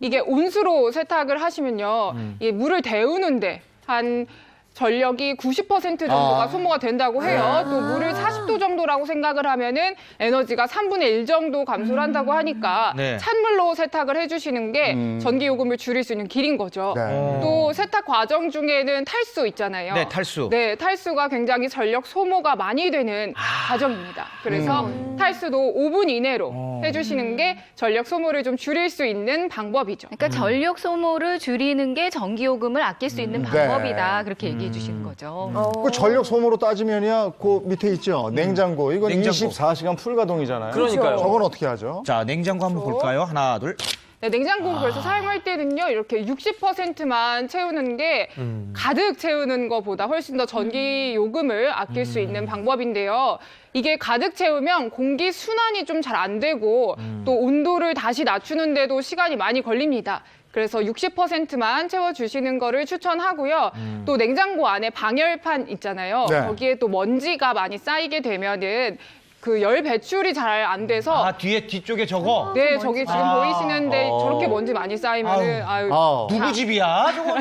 이게 온수로 세탁을 하시면요, 이 물을 데우는데 한 전력이 90% 정도가 소모가 된다고 해요. 또 물을 40도 정도라고 생각을 하면은 에너지가 3분의 1 정도 감소를 한다고 하니까 네. 찬물로 세탁을 해주시는 게 전기 요금을 줄일 수 있는 길인 거죠. 네. 또 세탁 과정 중에는 탈수 있잖아요. 네, 탈수. 네, 탈수가 굉장히 전력 소모가 많이 되는 과정입니다. 그래서 탈수도 5분 이내로 해주시는 게 전력 소모를 좀 줄일 수 있는 방법이죠. 그러니까 전력 소모를 줄이는 게 전기 요금을 아낄 수 있는 방법이다. 그렇게 얘기해 주시는 거죠. 그 전력 소모로 따지면이야 그 밑에 있죠. 냉장고. 이건 냉장고. 24시간 풀 가동이잖아요. 그러니까요. 저건 어떻게 하죠? 자, 냉장고 한번 볼까요? 하나, 둘. 네, 냉장고 그래서 사용할 때는요, 이렇게 60%만 채우는 게 가득 채우는 것보다 훨씬 더 전기 요금을 아낄 수 있는 방법인데요. 이게 가득 채우면 공기 순환이 좀 잘 안 되고 또 온도를 다시 낮추는데도 시간이 많이 걸립니다. 그래서 60%만 채워주시는 거를 추천하고요. 또 냉장고 안에 방열판 있잖아요. 네. 거기에 또 먼지가 많이 쌓이게 되면은 그 열 배출이 잘 안 돼서 아, 뒤쪽에 저거? 네, 저기 지금 보이시는데 저렇게 먼지 많이 쌓이면은 아유, 아. 누구 집이야? 저거.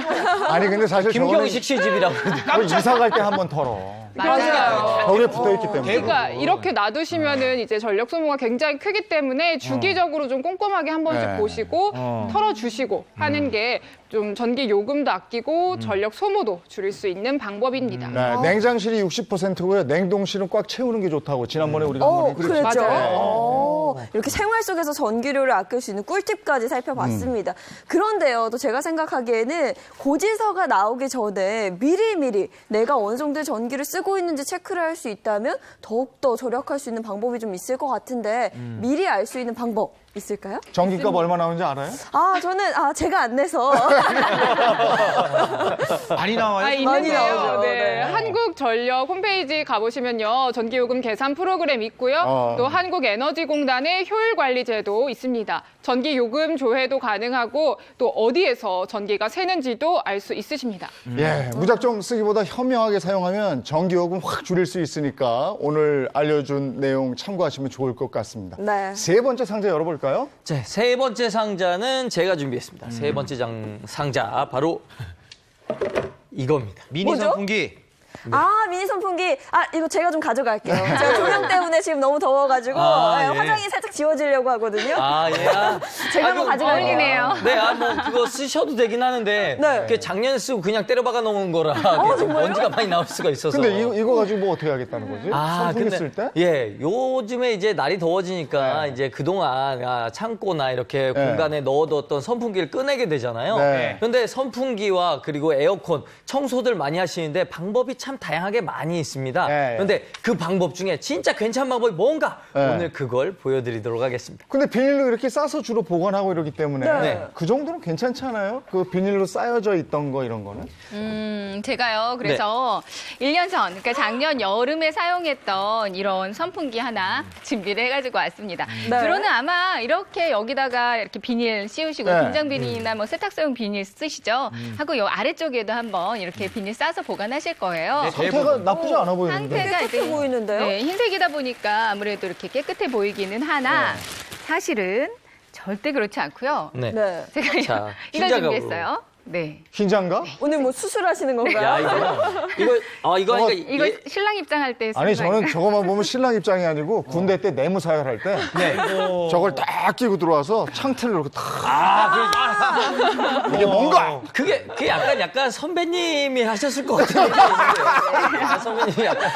아니 근데 사실 저거는 김경식 씨 집이라고. 그 이사 갈 때 한번 털어. 맞아요. 벽에 붙어 있기 때문에. 그러니까 이렇게 놔두시면은 이제 전력 소모가 굉장히 크기 때문에 주기적으로 좀 꼼꼼하게 한 번씩 네. 보시고 털어주시고 하는 게 좀 전기 요금도 아끼고 전력 소모도 줄일 수 있는 방법입니다. 네, 냉장실이 60%고요. 냉동실은 꽉 채우는 게 좋다고 지난번에 우리가 한번 그랬죠. 맞아요. 이렇게 생활 속에서 전기료를 아낄 수 있는 꿀팁까지 살펴봤습니다. 그런데요, 또 제가 생각하기에는 고지서가 나오기 전에 미리미리 내가 어느 정도의 전기를 쓰고 있는지 체크를 할 수 있다면 더욱더 절약할 수 있는 방법이 좀 있을 것 같은데 미리 알 수 있는 방법 있을까요? 전기값 얼마 나오는지 알아요? 저는 제가 안 내서 많이 나와요? 있는데요. 많이 나오죠. 네. 네. 한국전력 홈페이지 가보시면요. 전기요금 계산 프로그램 있고요. 또 한국에너지공단의 효율관리제도 있습니다. 전기요금 조회도 가능하고 또 어디에서 전기가 새는지도 알 수 있으십니다. 예, 무작정 쓰기보다 현명하게 사용하면 전기요금 확 줄일 수 있으니까 오늘 알려준 내용 참고하시면 좋을 것 같습니다. 네. 세 번째 상자 열어볼까요? 자, 세 번째 상자는 제가 준비했습니다. 세 번째 상자 바로 이겁니다. 미니 뭐죠? 선풍기. 미니 선풍기. 이거 제가 좀 가져갈게요. 제가 조명 때문에 지금 너무 더워가지고 예. 화장이 살짝 지워지려고 하거든요. 예. 제가 한번 가져갈게요. 네, 뭐 그거 쓰셔도 되긴 하는데 네. 그게 작년에 쓰고 그냥 때려박아 놓은 거라 좀 먼지가 많이 나올 수가 있어서. 근데 이거 가지고 뭐 어떻게 하겠다는 거지? 선풍기 쓸 때? 예, 요즘에 이제 날이 더워지니까 이제 그동안 창고나 이렇게 공간에 넣어뒀던 선풍기를 꺼내게 되잖아요. 네. 그런데 선풍기와 그리고 에어컨 청소들 많이 하시는데 방법이 참 참 다양하게 많이 있습니다. 네. 그런데 그 방법 중에 진짜 괜찮은 방법이 뭔가 네. 오늘 그걸 보여드리도록 하겠습니다. 근데 비닐로 이렇게 싸서 주로 보관하고 이러기 때문에 네. 그 정도는 괜찮지 않아요? 그 비닐로 쌓여져 있던 거 이런 거는? 제가요, 그래서 1년 전, 그러니까 작년 여름에 사용했던 이런 선풍기 하나 준비를 해가지고 왔습니다. 네. 주로는 아마 이렇게 여기다가 이렇게 비닐 씌우시고, 네. 김장 비닐이나 뭐 세탁소용 비닐 쓰시죠? 하고 요 아래쪽에도 한번 이렇게 비닐 싸서 보관하실 거예요. 상태가 나쁘지 않아 보이는데. 상태가 깨끗해 보이는데요? 네, 흰색이다 보니까 아무래도 이렇게 깨끗해 보이기는 하나, 사실은 절대 그렇지 않고요. 네. 네. 제가 자, 이걸 흰자각으로. 준비했어요. 네. 흰장갑? 오늘 뭐 수술하시는 건가요? 야, 이거 하니까 이거 신랑 입장할 때 쓰는 아니 거 저는 아닌가요? 저거만 보면 신랑 입장이 아니고 군대 때 내무 사열할 때 저걸 딱 끼고 들어와서 창틀을 이렇게 딱 이게 뭔가 그게 약간 선배님이 하셨을 것 같은 느낌이 있는데. 선배님이 약간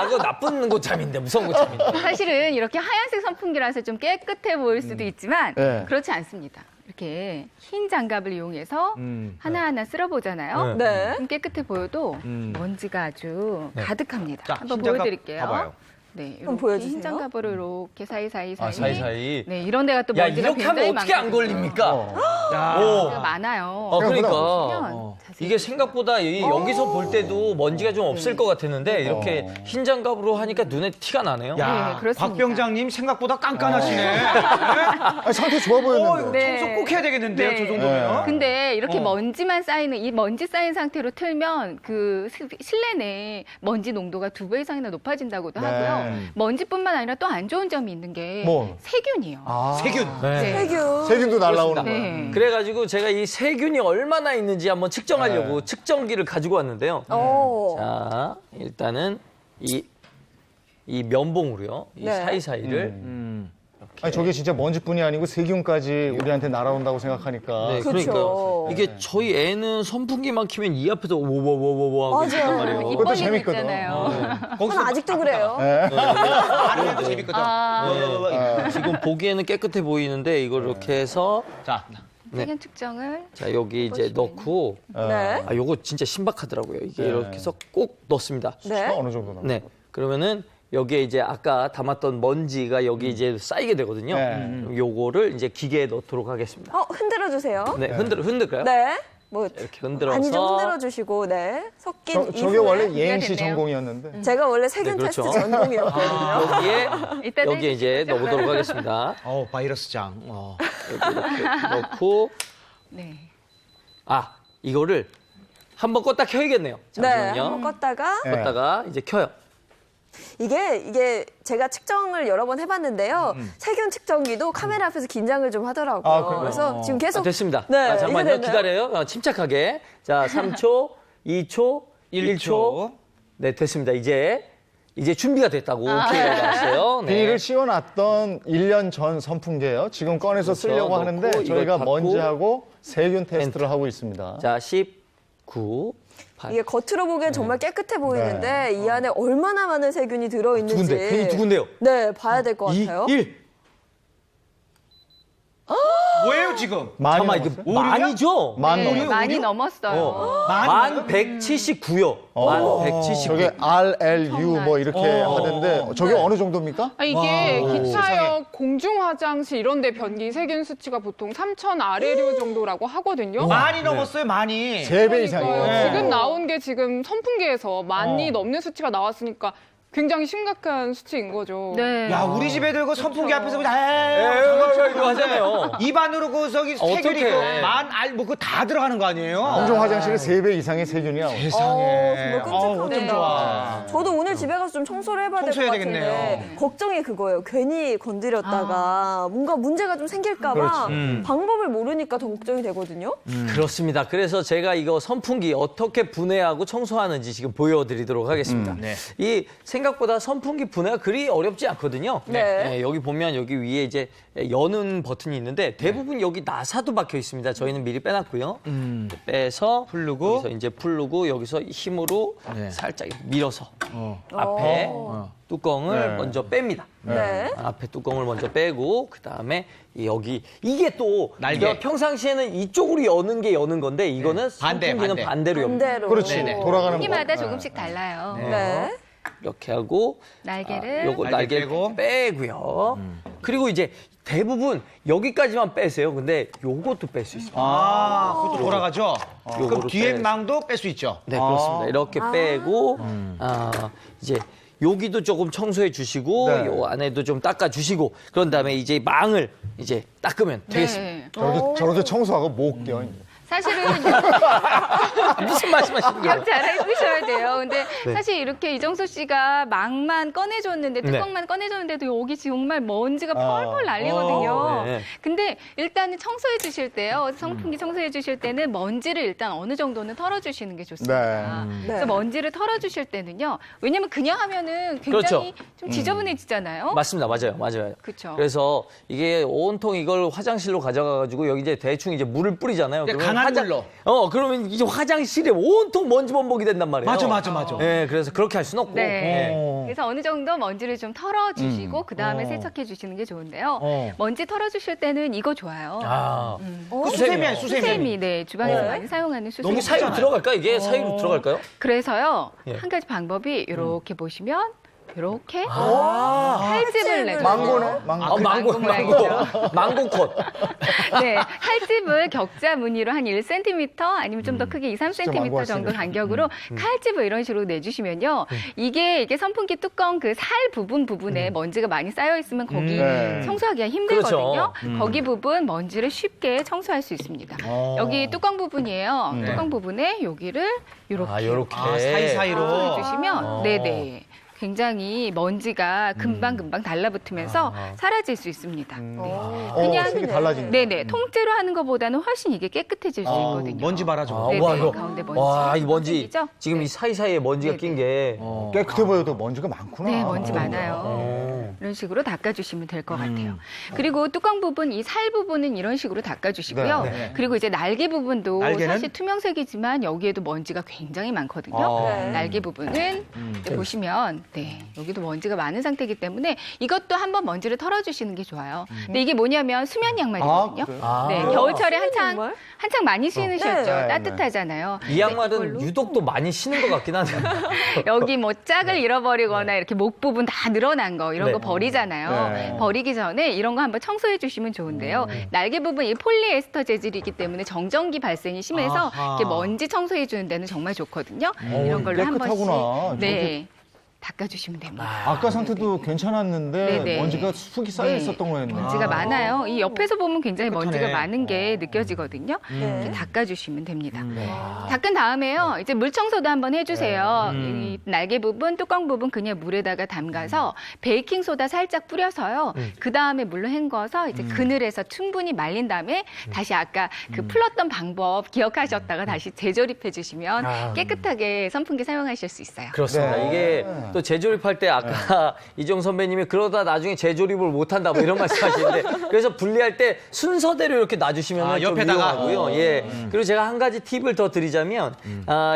그거 나쁜 고참인데, 무서운 고참인데. 사실은 이렇게 하얀색 선풍기라서 좀 깨끗해 보일 수도 있지만 네. 그렇지 않습니다. 이렇게 흰 장갑을 이용해서 하나하나 쓸어보잖아요. 네. 좀 깨끗해 보여도 먼지가 아주 가득합니다. 자, 한번 흰 장갑 보여드릴게요. 봐봐요. 네, 한번 이렇게 보여주세요. 흰 장갑으로 이렇게 사이사이 사이사이. 네, 이런 데가 또 야, 먼지가 이렇게 하면 굉장히 어떻게 안 많거든요. 걸립니까? 먼지가 많아요. 그러니까. 보시면 자세히 이게 생각보다 여기서 볼 때도 먼지가 좀 없을 것 같았는데 이렇게 흰 장갑으로 하니까 눈에 티가 나네요. 야, 네, 그렇습니다. 곽 병장님 생각보다 깐깐하시네. 아니, 상태 좋아 보였는데. 네. 청소 꼭 해야 되겠는데요, 네. 저 정도면. 근데 이렇게 먼지만 쌓이는 이 먼지 쌓인 상태로 틀면 그 실내 내 먼지 농도가 2배 이상이나 높아진다고도 네. 하고요. 먼지뿐만 아니라 또 안 좋은 점이 있는 게 뭐? 세균이요. 세균. 네. 세균. 세균도 날라오는 그렇습니다. 거야. 네. 그래가지고 제가 이 세균이 얼마나 있는지 한번 측정하려고 측정기를 가지고 왔는데요. 오. 자, 일단은 이 면봉으로요. 이 네. 사이사이를. 아니 저게 진짜 먼지뿐이 아니고 세균까지 우리한테 날아온다고 생각하니까. 네, 그렇죠. 그러니까 이게 저희 애는 선풍기만 키면 이 앞에서 오오오오오 하고 있단 맞아요. 말이에요. 그것도 이빨 재밌거든. 있잖아요. 거기서 저는 아직도 그래요. 안 해도 재밌거든. 지금 보기에는 깨끗해 보이는데 이걸 이렇게 해서 자, 세균 측정을 자 여기 이제 넣고 네. 요거 진짜 신박하더라고요. 이게 이렇게 해서 꼭 넣습니다. 네. 어느 정도 나. 네. 그러면은 여기에 이제 아까 담았던 먼지가 여기 이제 쌓이게 되거든요. 네. 요거를 이제 기계에 넣도록 하겠습니다. 흔들어 주세요. 네, 흔들까요? 네. 뭐 이렇게 흔들어서 많이 좀 흔들어 주시고, 네. 섞인 저게 이후에 원래 이해가 예행시 됐네요. 제가 전공이었는데. 원래 세균 네, 그렇죠. 테스트 전공이었거든요. 여기에 이따 여기에 이제 넣어보도록 하겠습니다. 바이러스장. 여기 이렇게 넣고 네. 이거를 한번 껐다 켜야겠네요. 네. 잠시만요. 한번 껐다가 네. 껐다가 이제 켜요. 이게 제가 측정을 여러 번 해봤는데요. 세균 측정기도 카메라 앞에서 긴장을 좀 하더라고요. 아, 그래요? 그래서 지금 계속 됐습니다. 네, 이게 잠깐만요. 됐나요? 기다려요. 침착하게. 자, 3초, 2초, 1초. 네, 됐습니다. 이제 준비가 됐다고 오케이가 나왔어요. 네. 비닐을 씌워놨던 1년 전 선풍기예요. 지금 꺼내서 그렇죠. 쓰려고 넣고 하는데 이걸 저희가 닫고 먼지하고 세균 테스트를 하고 있습니다. 자, 10, 9, 8. 이게 겉으로 보기엔 정말 깨끗해 보이는데 이 안에 얼마나 많은 세균이 들어있는지 두근데, 괜히 두근데요. 네, 봐야 될 것 2, 같아요. 1. 뭐예요, 지금? 많이 잠깐만, 이게 넘었어요? 많이죠? 만 네, 넘었어요. 많이 넘었어요. 만 179요. 만 179. 저게 RLU 뭐 이렇게 하던데 저게 어느 정도입니까? 이게 기차역 공중화장실 이런 데 변기 세균 수치가 보통 3,000 RLU 정도라고 하거든요. 많이 넘었어요, 많이. 3배 이상이에요. 그러니까요. 지금 나온 게 지금 선풍기에서 많이 넘는 수치가 나왔으니까 굉장히 심각한 수치인 거죠. 네. 야, 우리 집 애들 그 선풍기 앞에서 이거 하잖아요. 입안으로 그 저기 세균이 어떡해. 그거 다 들어가는 거 아니에요? 공중 화장실에 3배 이상의 세균이 나와요. 정말 끔찍하네요. 어쩜 좋아. 저도 오늘 집에 가서 좀 청소를 해봐야 될 것 청소해야 같은데 되겠네요. 걱정이 그거예요. 괜히 건드렸다가 뭔가 문제가 좀 생길까 봐 방법을 모르니까 더 걱정이 되거든요. 그렇습니다. 그래서 제가 이거 선풍기 어떻게 분해하고 청소하는지 지금 보여드리도록 하겠습니다. 네. 이 생각보다 선풍기 분해가 그리 어렵지 않거든요. 네. 여기 보면 여기 위에 이제 여는 버튼이 있는데 대부분 여기 나사도 박혀 있습니다. 저희는 미리 빼놨고요. 빼서 풀르고. 여기서 이제 풀르고 여기서 힘으로 네. 살짝 밀어서 앞에 뚜껑을 네. 먼저 뺍니다. 네. 앞에 뚜껑을 먼저 빼고 그다음에 여기 이게 또 날개. 이거 평상시에는 이쪽으로 여는 게 여는 건데 이거는 반대, 선풍기는 반대. 반대로 엽니다. 반대로. 그렇지. 네네. 돌아가는 기마다 거. 조금씩 달라요. 네. 이렇게 하고 날개를 요거 날개 날개 빼고. 빼고요. 그리고 이제 대부분 여기까지만 빼세요. 근데 요것도 뺄 수 있습니다. 그것도 돌아가죠? 그럼 요거로 뒤에 빼- 망도 뺄 수 있죠? 네, 그렇습니다. 이렇게 빼고 이제 여기도 조금 청소해 주시고 네. 요 안에도 좀 닦아 주시고 그런 다음에 이제 망을 이제 닦으면 되겠습니다. 네. 저렇게 청소하고 목 떼어. 사실은 무슨 말씀하시는 거예요? 기억 잘 해주셔야 돼요. 근데 사실 이렇게 이정수 씨가 망만 꺼내줬는데 뚜껑만 꺼내줬는데도 여기 정말 먼지가 펄펄 날리거든요. 네. 근데 일단은 청소해 주실 때요. 선풍기 청소해 주실 때는 먼지를 일단 어느 정도는 털어주시는 게 좋습니다. 네. 그래서 먼지를 털어주실 때는요. 왜냐면 그냥 하면은 굉장히 그렇죠. 좀 지저분해지잖아요. 맞습니다. 맞아요. 그쵸. 그래서 이게 온통 이걸 화장실로 가져가가지고 여기 이제 대충 이제 물을 뿌리잖아요. 네, 그러면 강한 물로. 그러면 이제 화장실에 온통 먼지 범벅이 된단 말이에요. 맞아. 네, 그래서 그렇게 할 수는 없고. 네. 그래서 어느 정도 먼지를 좀 털어주시고 그 다음에 세척해 주시는 게 좋은데요. 먼지 털어주실 때는 이거 좋아요. 아, 그 수세미야, 수세미, 네, 주방에서 많이 사용하는 수세미. 너무 사이로 들어갈까? 이게 사이로 들어갈까요? 그래서요, 예. 한 가지 방법이 이렇게 보시면 이렇게 칼집을 내고 망고네? 망고. 망고 모양이죠. 망고컷. 네, 칼집을 격자 무늬로 한 1cm 아니면 좀 더 크게 2, 망고 3cm 정도 하시네. 간격으로 칼집을 이런 식으로 내주시면요. 이게 선풍기 뚜껑 그 살 부분에 먼지가 많이 쌓여 있으면 거기 네. 청소하기가 힘들거든요. 그렇죠. 거기 부분 먼지를 쉽게 청소할 수 있습니다. 여기 뚜껑 부분이에요. 뚜껑 부분에 여기를 이렇게 요렇게. 사이사이로. 해주시면 네네. 굉장히 먼지가 금방금방 달라붙으면서 사라질 수 있습니다. 그냥 색이 달라지네. 네네. 통째로 하는 것보다는 훨씬 이게 깨끗해질 수 있거든요. 먼지 봐라, 저거. 네네, 와, 이거. 가운데 먼지. 와, 이 먼지. 보이시죠? 지금 이 사이사이에 먼지가 네네. 낀 게. 깨끗해 보여도 먼지가 많구나. 네, 먼지 많아요. 이런 식으로 닦아주시면 될 것 같아요. 그리고 뚜껑 부분, 이 살 부분은 이런 식으로 닦아주시고요. 네. 그리고 이제 날개 부분도 날개는? 사실 투명색이지만 여기에도 먼지가 굉장히 많거든요. 네. 날개 부분은 이제 보시면 네, 여기도 먼지가 많은 상태이기 때문에 이것도 한번 먼지를 털어주시는 게 좋아요. 근데 이게 뭐냐면 수면 양말이거든요. 그래요? 네, 겨울철에 양말? 한창 많이 신으셨죠. 네, 따뜻하잖아요. 이 양말은 유독 또 많이 신은 것 같긴 하네요. 여기 뭐 짝을 잃어버리거나 이렇게 목 부분 다 늘어난 거 이런 네. 거 버리잖아요. 네. 버리기 전에 이런 거 한번 청소해 주시면 좋은데요. 날개 부분 이 폴리에스터 재질이기 때문에 정전기 발생이 심해서 아하. 이렇게 먼지 청소해 주는 데는 정말 좋거든요. 이런 걸로 한 번씩 깨끗하구나. 네. 닦아주시면 됩니다. 아까 상태도 괜찮았는데 네네. 먼지가 훅이 쌓여 네. 있었던 거였네. 먼지가 많아요. 이 옆에서 보면 굉장히 깨끗하네. 먼지가 많은 게 느껴지거든요. 네. 이렇게 닦아주시면 됩니다. 닦은 다음에요. 이제 물 청소도 한번 해주세요. 이 날개 부분, 뚜껑 부분 그냥 물에다가 담가서 베이킹 소다 살짝 뿌려서요. 그 다음에 물로 헹궈서 이제 그늘에서 충분히 말린 다음에 다시 아까 그 풀었던 방법 기억하셨다가 다시 재조립해 주시면 깨끗하게 선풍기 사용하실 수 있어요. 그렇습니다. 네. 이게 또 재조립할 때 아까 이정 선배님이 그러다 나중에 재조립을 못한다 뭐 이런 말씀하시는데 그래서 분리할 때 순서대로 이렇게 놔주시면 좀 옆에다가? 유용하고요. 예. 그리고 제가 한 가지 팁을 더 드리자면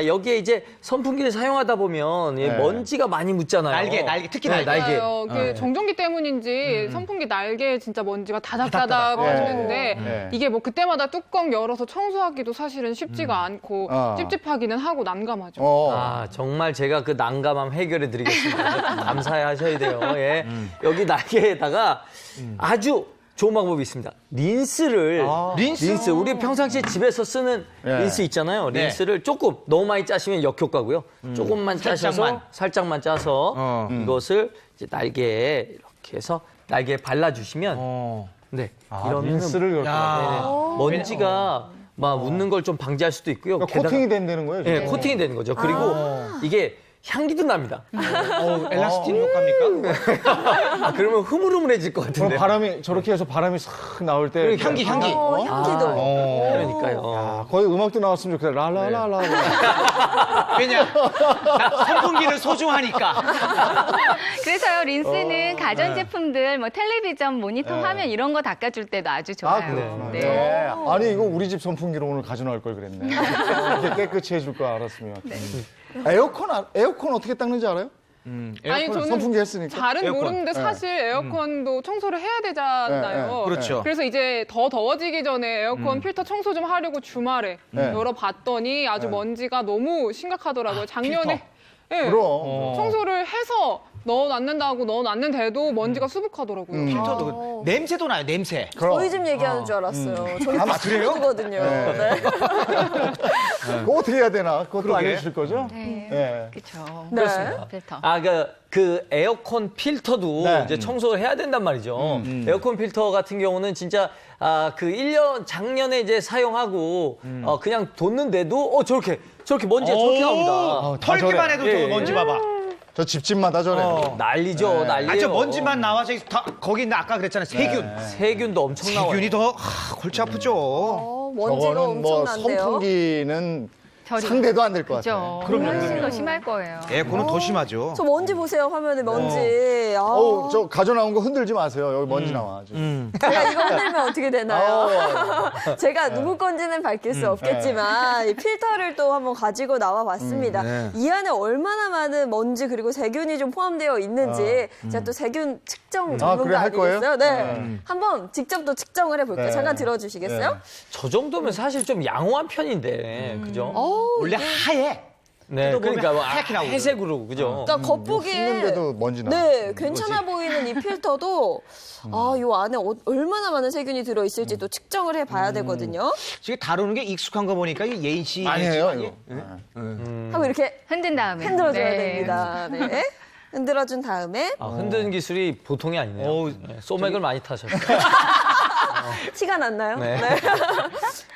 여기에 이제 선풍기를 사용하다 보면 예, 네. 먼지가 많이 묻잖아요. 날개, 특히 네, 날개. 맞아요. 그 정전기 때문인지 선풍기 날개에 진짜 먼지가 다닥다닥 퍼지는데 네. 이게 뭐 그때마다 뚜껑 열어서 청소하기도 사실은 쉽지가 않고 찝찝하기는 하고 난감하죠. 아, 정말 제가 그 난감함 해결해 드리겠습니다. 감사해 하셔야 돼요. 예. 여기 날개에다가 아주 좋은 방법이 있습니다. 린스를 린스 우리 평상시에 집에서 쓰는 네. 린스 있잖아요. 네. 린스를 조금 너무 많이 짜시면 역효과고요. 조금만 짜셔서 살짝만 짜서 이것을 이제 날개에 이렇게 해서 날개에 발라주시면 네 이러면은 린스를 이렇게. 야. 먼지가 막 묻는 걸 좀 방지할 수도 있고요. 그러니까 코팅이 된다는 거예요. 예, 지금? 코팅이 되는 거죠. 그리고 이게 향기도 납니다. 엘라스틴 효과입니까? 아, 그러면 흐물흐물해질 것 같은데. 그럼 바람이 저렇게 해서 바람이 싹 나올 때 그러니까 향기. 향기도. 그러니까요. 아, 거의 음악도 나왔으면 좋겠다. 라라라라. 왜냐? 선풍기를 소중하니까. 그래서요, 린스는 가전제품들, 뭐 텔레비전, 모니터 화면 이런 거 닦아줄 때도 아주 좋아요. 아, 그렇구나. 네. 네. 아니, 이거 우리 집 선풍기로 오늘 가져나올 걸 그랬네. 이렇게 깨끗이 해줄 거 알았으면. 에어컨 어떻게 닦는지 알아요? 아니 저는 선풍기 했으니까. 잘은 에어컨. 모르는데 사실 에어컨도 청소를 해야 되잖아요. 그렇죠. 그래서 이제 더 더워지기 전에 에어컨 필터 청소 좀 하려고 주말에 네. 열어봤더니 아주 먼지가 너무 심각하더라고요. 작년에 네, 그럼. 청소를 해서 넣어놨는다고 넣어놨는데도 먼지가 수북하더라고요. 필터도 냄새도 나요. 냄새. 저희 집 얘기하는 줄 알았어요. 저희 아, 그래요? 거든요. 네. 네. 그거 어떻게 해야 되나? 그것도 그러게. 알려주실 거죠? 네. 그렇죠. 네. 필터. 아, 그 에어컨 필터도 네. 이제 청소를 해야 된단 말이죠. 에어컨 필터 같은 경우는 진짜 그 1년 작년에 이제 사용하고 그냥 뒀는데도 저렇게 먼지가 저렇게 나옵니다. 다 털기만 저래. 해도 예, 저 먼지 예. 봐봐. 저 집집마다 저래. 난리죠, 난리예요. 저 먼지만 나와. 저기 거기 있는 아까 그랬잖아요. 세균. 세균도 엄청 나와요. 세균이 더 골치 아프죠. 먼지가 저거는 뭐 엄청난데요. 선풍기는 저리. 상대도 안 될 것 그렇죠. 같아요. 훨씬 더 심할 거예요. 에어컨은 더 심하죠. 저 먼지 보세요, 화면에 먼지. 저 가져나온 거 흔들지 마세요. 여기 먼지 나와. 제가 이거 흔들면 어떻게 되나요? 아우. 제가 누구 건지는 밝힐 수 없겠지만 이 필터를 또 한번 가지고 나와 봤습니다. 이 안에 얼마나 많은 먼지 그리고 세균이 좀 포함되어 있는지 제가 또 세균 측정 그래, 전문가 할 거예요? 아니겠어요? 네. 한번 직접 또 측정을 해볼게요. 네. 잠깐 들어주시겠어요? 저 정도면 사실 좀 양호한 편인데, 그죠? 원래 하얘. 네, 또 보면 그러니까 뭐 하얗게 나오고. 회색으로, 그죠? 그러니까 겉보기에 씻는데도 먼지 나. 네, 괜찮아 보이는 이 필터도 요 안에 얼마나 많은 세균이 들어 있을지 또 측정을 해봐야 되거든요. 지금 다루는 게 익숙한 거 보니까 이 예인 씨 아니에요, 이거. 하고 이렇게 흔든 다음에. 흔들어줘야 네. 됩니다. 네. 흔들어준 다음에 흔드는 기술이 보통이 아니네요. 어우, 네, 소맥을 많이 타셨어요. 티가 났나요? 네.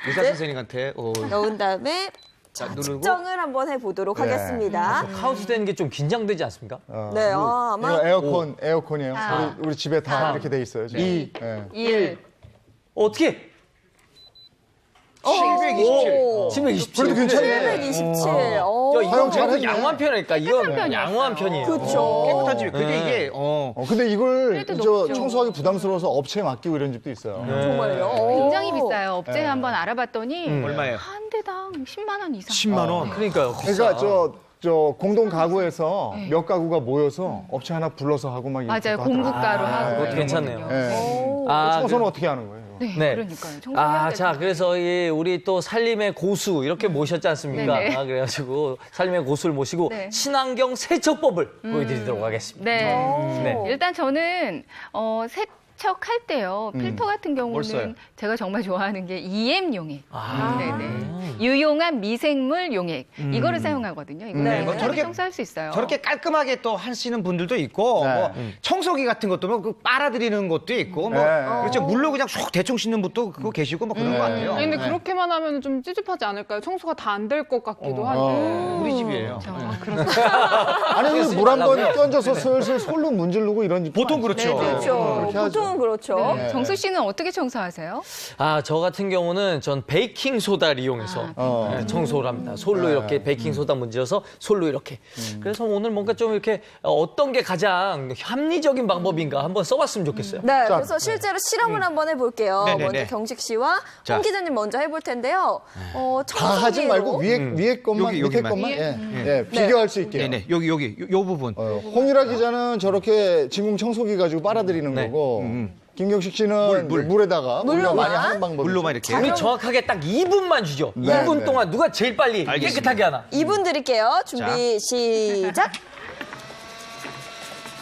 의사 선생님한테 넣은 다음에 자, 누르고 측정을 한번 해보도록 네. 하겠습니다. 카운트 되는 게 좀 긴장되지 않습니까? 네, 아마 이거 에어컨이에요. 우리 집에 다 이렇게 돼 있어요. 지금. 2. 1. 어떻게? 727. 727. 그래도 괜찮네. 727. 야, 사용 이건 잘했네. 양호한 편이니까. 이건 양호한 편이에요. 그렇죠. 깨끗한 집. 근데 네. 이게 근데 이걸 그래도 저 높죠. 청소하기 부담스러워서 업체에 맡기고 이런 집도 있어요. 정말요? 굉장히 비싸요. 업체 한번 알아봤더니 얼마예요? 한 대당 10만 원 이상. 10만 원. 그러니까요. 그러니까 저 공동 가구에서 몇 가구가 모여서 업체 하나 불러서 하고 막 이렇게 맞아요. 하더라고요. 공구가로 하고. 그것도 괜찮네요. 네. 아, 청소는 어떻게 하는 거예요? 네. 그러니까요. 청소해야 자, 그래서 우리 또 살림의 고수 이렇게 모셨지 않습니까? 네네. 그래가지고 살림의 고수를 모시고 네. 친환경 세척법을 보여드리도록 하겠습니다. 네. 네. 일단 저는 세척할 때요. 필터 같은 써요? 경우는 제가 정말 좋아하는 게 EM 용액. 네네. 유용한 미생물 용액. 이거를 사용하거든요. 이거 네. 네. 저렇게- 청소할 수 있어요. 저렇게 깔끔하게 또 하시는 분들도 있고 네. 뭐 청소기 같은 것도 뭐 빨아들이는 것도 있고 뭐 네. 그렇죠. 물로 그냥 쏙 대충 씻는 분도 그거 계시고 뭐 그런 것 같아요. 아니, 근데 그렇게만 하면 좀 찝찝하지 않을까요? 청소가 다 안 될 것 같기도 한데. 우리 집이에요. 아니 물 한 번 던져서 슬슬 솔로 문지르고 이런 집 보통 그렇죠. 그렇죠. 그렇게 하죠. 보통은 그렇죠. 네. 정수 씨는 어떻게 청소하세요? 저 같은 경우는 전 베이킹 소다를 이용해서 청소를 합니다. 솔로 이렇게 베이킹 소다 문지러서 솔로 이렇게. 그래서 오늘 뭔가 좀 이렇게 어떤 게 가장 합리적인 방법인가 한번 써봤으면 좋겠어요. 네, 그래서 실제로 실험을 한번 해볼게요. 네네네. 먼저 경식 씨와 자. 홍 기자님 먼저 해볼 텐데요. 다 하지 청소기로 말고 위에 것만 여기, 밑에 여기만. 것만 비교할 수 있게요. 네네 여기 요 부분. 홍일아 기자는 저렇게 진공 청소기 가지고 빨아들이는 거고 김경식 씨는 물에다가 물로 많이 하는 방법. 물로만 이렇게. 우리 정확하게 딱 2분만 주죠. 네, 2분 네. 동안 누가 제일 빨리 알겠습니다. 깨끗하게 하나. 2분 드릴게요. 준비 시작.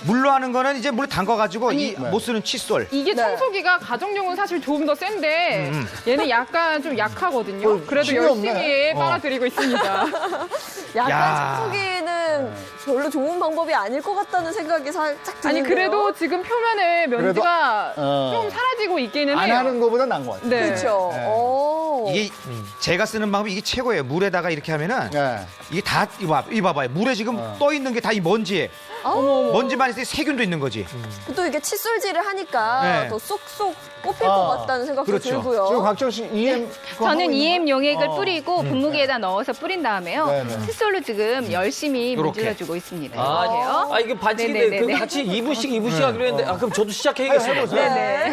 물로 하는 거는 이제 물 담가가지고 못 쓰는 칫솔. 이게 네. 청소기가 가정용은 사실 조금 더 센데 얘는 약간 좀 약하거든요. 그래도 힘이 열심히 없네. 빨아들이고 있습니다. 약간 야. 청소기는 별로 좋은 방법이 아닐 것 같다는 생각이 살짝 드는데요. 아니 그래도 지금 표면에 먼지가 그래도, 좀 사라지고 있기는 안 해요. 하는 것보다 나은 것 같아요. 네. 그렇죠. 네. 이게 제가 쓰는 방법이 이게 최고예요. 물에다가 이렇게 하면은 네. 이게 다 이거 봐봐요. 물에 지금 떠 있는 게 다 이 먼지에 먼지만 있을 때 세균도 있는 거지. 또 이게 칫솔질을 하니까 네. 더 쏙쏙 뽑힐 것 같다는 생각도 그렇죠. 들고요. 지금 각정 씨 EM 그거 하고 저는 있는 EM 용액을 어. 뿌리고 분무기에다 넣어서 뿌린 다음에요. 네네. 칫솔로 지금 열심히 요렇게. 문질러주고 있습니다. 아, 이렇게요. 이게 반칙인데 네네네네. 그 같이 2분씩 하기로 했는데 그럼 저도 시작해야겠어요. 해보세요. 네네.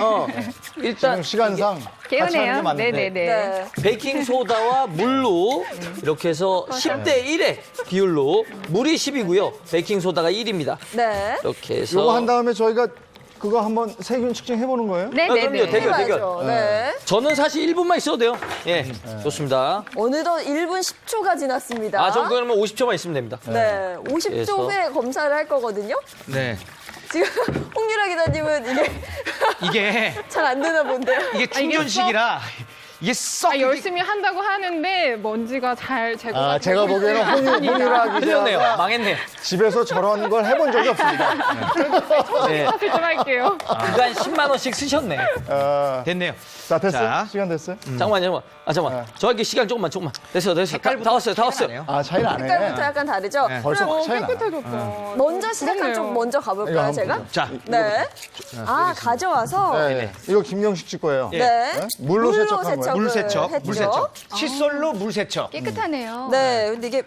일단 지금 시간상 같이 하는 게 개운해요. 맞는데. 네네네. 네. 베이킹 소다와 물로 이렇게 해서 10대 1의 비율로 물이 10이고요. 베이킹 소다가 1입니다. 네. 이렇게 해서 요거 한 다음에 저희가 그거 한번 세균 측정해 보는 거예요? 그럼요. 네네네. 대결. 해봐야죠. 네. 저는 사실 1분만 있어도 돼요. 예, 좋습니다. 어느덧 1분 10초가 지났습니다. 아, 전 그러면 50초만 있으면 됩니다. 네. 50초 그래서- 후에 검사를 할 거거든요. 네. 지금 홍유라 기자님은 이게 이게 잘 안 되나 본데요. 이게 충전식이라 이게 썩 열심히 한다고 하는데 먼지가 잘 제거가 제가 보기에는 홍유라 틀렸네요. 기자가 망했네. 집에서 저런 걸 해본 적이 없습니다. 네. 사실 좀 할게요. 그간 10만 원씩 쓰셨네. 됐네요. 자, 됐어요? 자. 시간 됐어요? 잠깐만요. 잠깐만. 저한테 시간 조금만. 됐어. 다 왔어요. 아, 차이는 안 해. 색깔부터 약간 다르죠? 네. 벌써 확 차이 나. 깨끗해졌다. 먼저 시작한 그렇네요. 쪽 먼저 이거 가볼까요, 한번 제가? 보죠. 자, 네. 아, 가져와서 네. 이거 김경식 씨 거예요. 네. 물로 세척한 거예요? 세척을 물 세척, 했죠. 물 세척. 칫솔로 물 세척. 깨끗하네요. 네, 근데 이게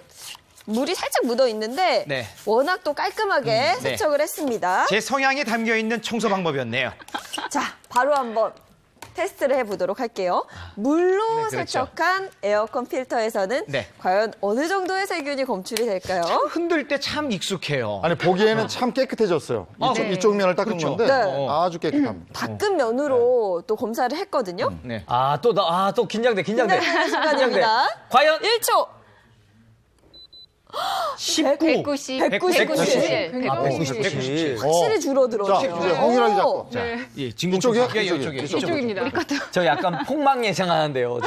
물이 살짝 묻어 있는데 네. 워낙 또 깔끔하게 세척을 했습니다. 제 성향이 담겨 있는 청소 방법이었네요. 자, 바로 한번 테스트를 해보도록 할게요. 물로 네, 그렇죠. 세척한 에어컨 필터에서는 네. 과연 어느 정도의 세균이 검출이 될까요? 흔들 때 참 익숙해요. 아니, 보기에는 참 깨끗해져졌어요. 네. 이쪽 면을 닦은 그렇죠. 건데 네. 아주 깨끗합니다. 닦은 면으로 또 검사를 했거든요. 네. 또 긴장돼. 긴장되는 시간입니다. 과연 1초. 19. 190. 197. 아, 197. 확실히 줄어들었네요. 자, 이제 홍일하기 오. 잡고. 네, 예, 진공 이쪽이요? 청소기. 이쪽이요? 이쪽입니다. 저 약간 폭망 예상하는데요.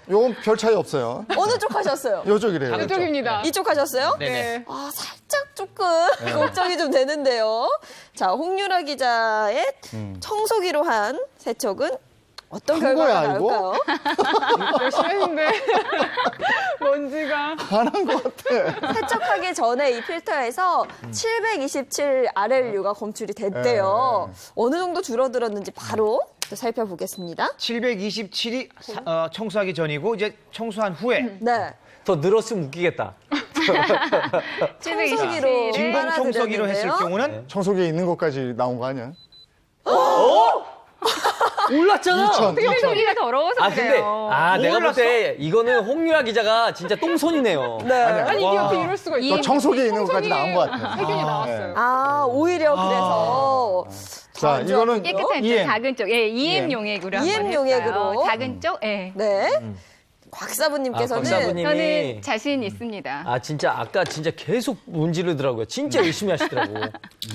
요건 별 차이 없어요. 어느 쪽 하셨어요? 요쪽이래요. 이쪽입니다. 이쪽 하셨어요? 네네. 아, 살짝 조금 걱정이 좀 되는데요. 자, 홍유라 기자의 청소기로 한 세척은 어떤 한 결과가 거야, 이거? 나올까요? 열심히 했는데 먼지가 안 한 것 같아. 세척하기 전에 이 필터에서 727 RLU가 검출이 됐대요. 어느 정도 줄어들었는지 바로 또 살펴보겠습니다. 727이 청소하기 전이고 이제 청소한 후에 네. 더 늘었으면 웃기겠다. 청소기로 진공 청소기로 했을 빨아들였는데요. 경우는 청소기에 있는 것까지 나온 거 아니야? 올랐잖아. 2000. 청소기가 더러워서 근데 그래요. 내가 볼 때 이거는 홍유라 기자가 진짜 똥손이네요. 네. 아니 이게 어떻게 이럴 수가 있어? 너 청소기에 있는 것까지 나온 것 같아. 세균이 나왔어요. 아, 오히려 그래서 자, 이거는 깨끗한 쪽, EM. 작은 쪽. 예, EM 용액으로 한번 EM 했어요. 용액으로. 작은 쪽, 예. 네. 곽사부님께서는 곽사부님. 저는 자신 있습니다. 진짜 아까 진짜 계속 문지르더라고요. 진짜 열심히 하시더라고.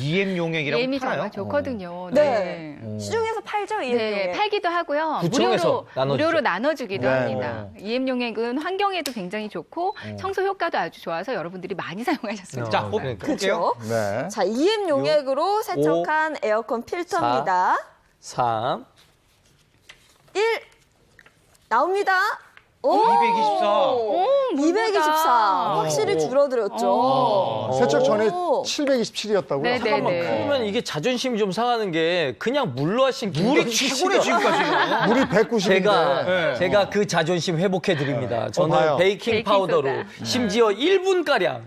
EM 용액이라고 EM이 팔아요. 정말 좋거든요. 네. 네. 시중에서 팔죠, 이 네, 용액. 팔기도 하고요. 구청에서 무료로 나눠주기도 네, 합니다. EM 용액은 환경에도 굉장히 좋고 청소 효과도 아주 좋아서 여러분들이 많이 사용하셨으면 자, 좋겠어요. 볼게요. 그렇죠. 네. 자, EM 용액으로 세척한 에어컨 필터입니다. 3. 1 나옵니다. 오! 224. 224. 확실히 줄어들었죠. 세척 전에 오. 727이었다고요? 네네네. 그러면 이게 자존심이 좀 상하는 게 그냥 물로 하신 물이 김경식 최고네 씨가 지금까지. 물이 190인데. 제가 그 자존심 회복해 드립니다. 저는 봐요. 베이킹 베이킹 파우더로 소다. 심지어 1분 가량.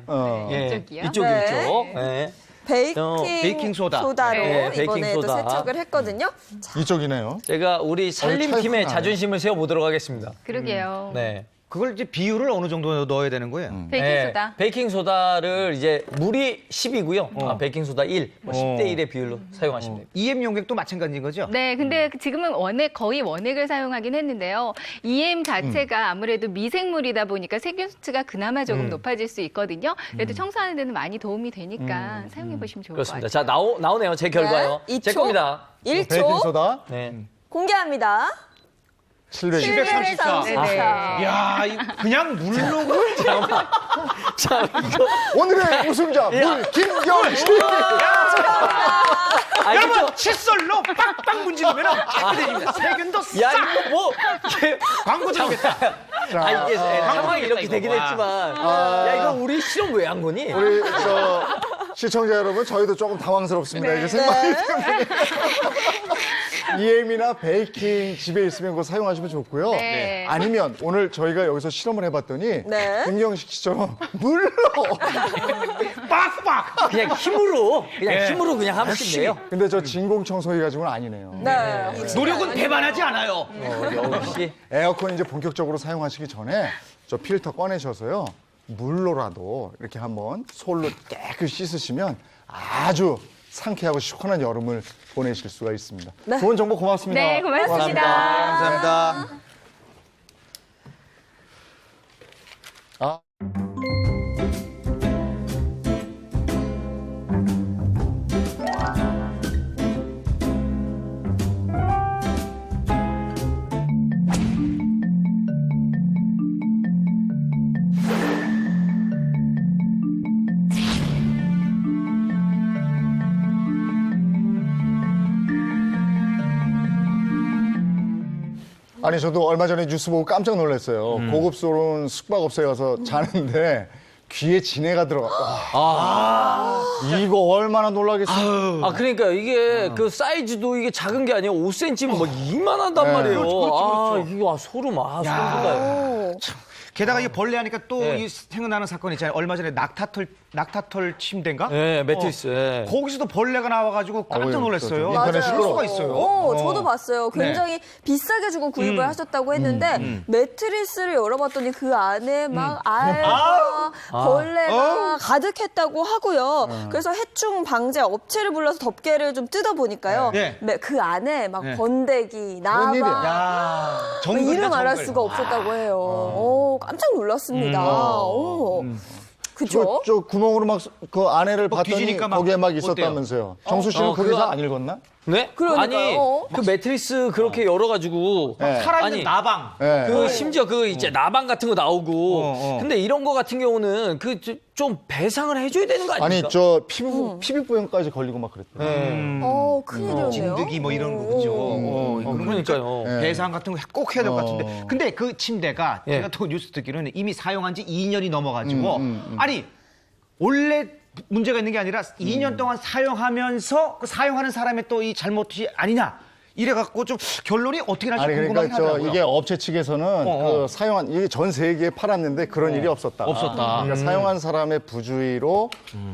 이쪽이요? 이쪽 네. 이쪽. 네. 베이킹 소다. 소다로 네, 베이킹 이번에도 소다. 세척을 했거든요. 이쪽이네요. 제가 우리 살림팀의 차이가 나네. 자존심을 세워 보도록 하겠습니다. 그러게요. 네. 그걸 이제 비율을 어느 정도 넣어야 되는 거예요? 베이킹 소다. 베이킹 소다를 이제 물이 10이고요. 베이킹 소다 1, 10대 1의 비율로 사용하시면 됩니다. EM 용액도 마찬가지인 거죠? 네, 근데 지금은 거의 원액을 사용하긴 했는데요. EM 자체가 아무래도 미생물이다 보니까 세균 수치가 그나마 조금 높아질 수 있거든요. 그래도 청소하는 데는 많이 도움이 되니까 사용해 보시면 좋을 것 그렇습니다. 같아요. 자, 나오네요. 제 결과요. 네, 제 2초. 겁니다. 1초 베이킹소다 네. 공개합니다. 734. 네네. 야, 이거 그냥 물로 자, 이거. 오늘의 우승자 물 김경식. 아, 이거 칫솔로 빡빡 문지르면 깨끗해집니다. 세균도 싹. 야 이거 뭐 광고 들어오겠다. 아 이게 상황이 이렇게 이거. 되긴 와. 했지만 야 이거 우리 실험 왜 한 거니? 우리 시청자 여러분, 저희도 조금 당황스럽습니다. 이게 생방이 때문에. EM이나 베이킹 집에 있으면 그거 사용하시면 좋고요. 네. 아니면 오늘 저희가 여기서 실험을 해봤더니 네. 김경식 씨처럼 물로 빡빡. 그냥 힘으로 그냥 하면 돼요. 근데 저 진공 청소기 가지고는 아니네요. 네. 노력은 배반하지 않아요. 역시 에어컨 이제 본격적으로 사용하시기 전에 저 필터 꺼내셔서요. 물로라도 이렇게 한번 솔로 깨끗이 씻으시면 아주 상쾌하고 시원한 여름을 보내실 수가 있습니다. 네. 좋은 정보 고맙습니다. 네, 고맙습니다. 감사합니다. 아. 아니 저도 얼마 전에 뉴스 보고 깜짝 놀랐어요. 고급스러운 숙박업소에 가서 자는데 귀에 지네가 들어가. 이거 얼마나 놀라겠어요. 아 그러니까 이게 그 사이즈도 이게 작은 게 아니에요. 5cm면 막 이만하단 네. 말이에요. 그렇죠. 이거 소름 소름 돋아요. 게다가 이게 벌레 하니까 또 네. 이 생각나는 사건 있잖아요. 얼마 전에 낙타털 침대인가? 네, 매트리스. 네. 거기서도 벌레가 나와가지고 깜짝 놀랐어요. 인터넷 맞아요. 시끄러워. 수가 있어요. 저도 봤어요. 굉장히 비싸게 주고 구입을 하셨다고 했는데 매트리스를 열어봤더니 그 안에 막 알과 벌레가 가득했다고 하고요. 그래서 해충 방제 업체를 불러서 덮개를 좀 뜯어보니까요. 네. 그 안에 막 네. 번데기, 그런 일이야. 나방, 야, 이름 말할 정글. 수가 없었다고 해요. 깜짝 놀랐습니다. 그죠? 저 구멍으로 막 그 안에를 뭐 봤더니 뒤지니까 막 거기에 막 어때요? 있었다면서요. 정수 씨는 그 그거- 기사 안 읽었나? 네? 그러니까요. 아니 그 매트리스 그렇게 열어가지고 네. 살아있는 아니, 나방. 네. 그 심지어 그 이제 나방 같은 거 나오고 근데 이런 거 같은 경우는 그 좀 배상을 해줘야 되는 거 아닙니까? 아니 저 피부병까지 걸리고 막 그랬대요. 큰일이었네요. 진드기 뭐 이런 거 그죠. 그러니까요. 네. 배상 같은 거 꼭 해야 될 것 같은데. 근데 그 침대가 예. 제가 또 뉴스 듣기로는 이미 사용한 지 2년이 넘어가지고 아니 원래 문제가 있는 게 아니라 2년 동안 사용하면서 그 사용하는 사람의 또 이 잘못이 아니냐 이래갖고 좀 결론이 어떻게 날지 아니 궁금하긴 그러니까 저 하더라고요. 이게 업체 측에서는 그 사용한 이게 전 세계에 팔았는데 그런 일이 없었다. 그러니까 사용한 사람의 부주의로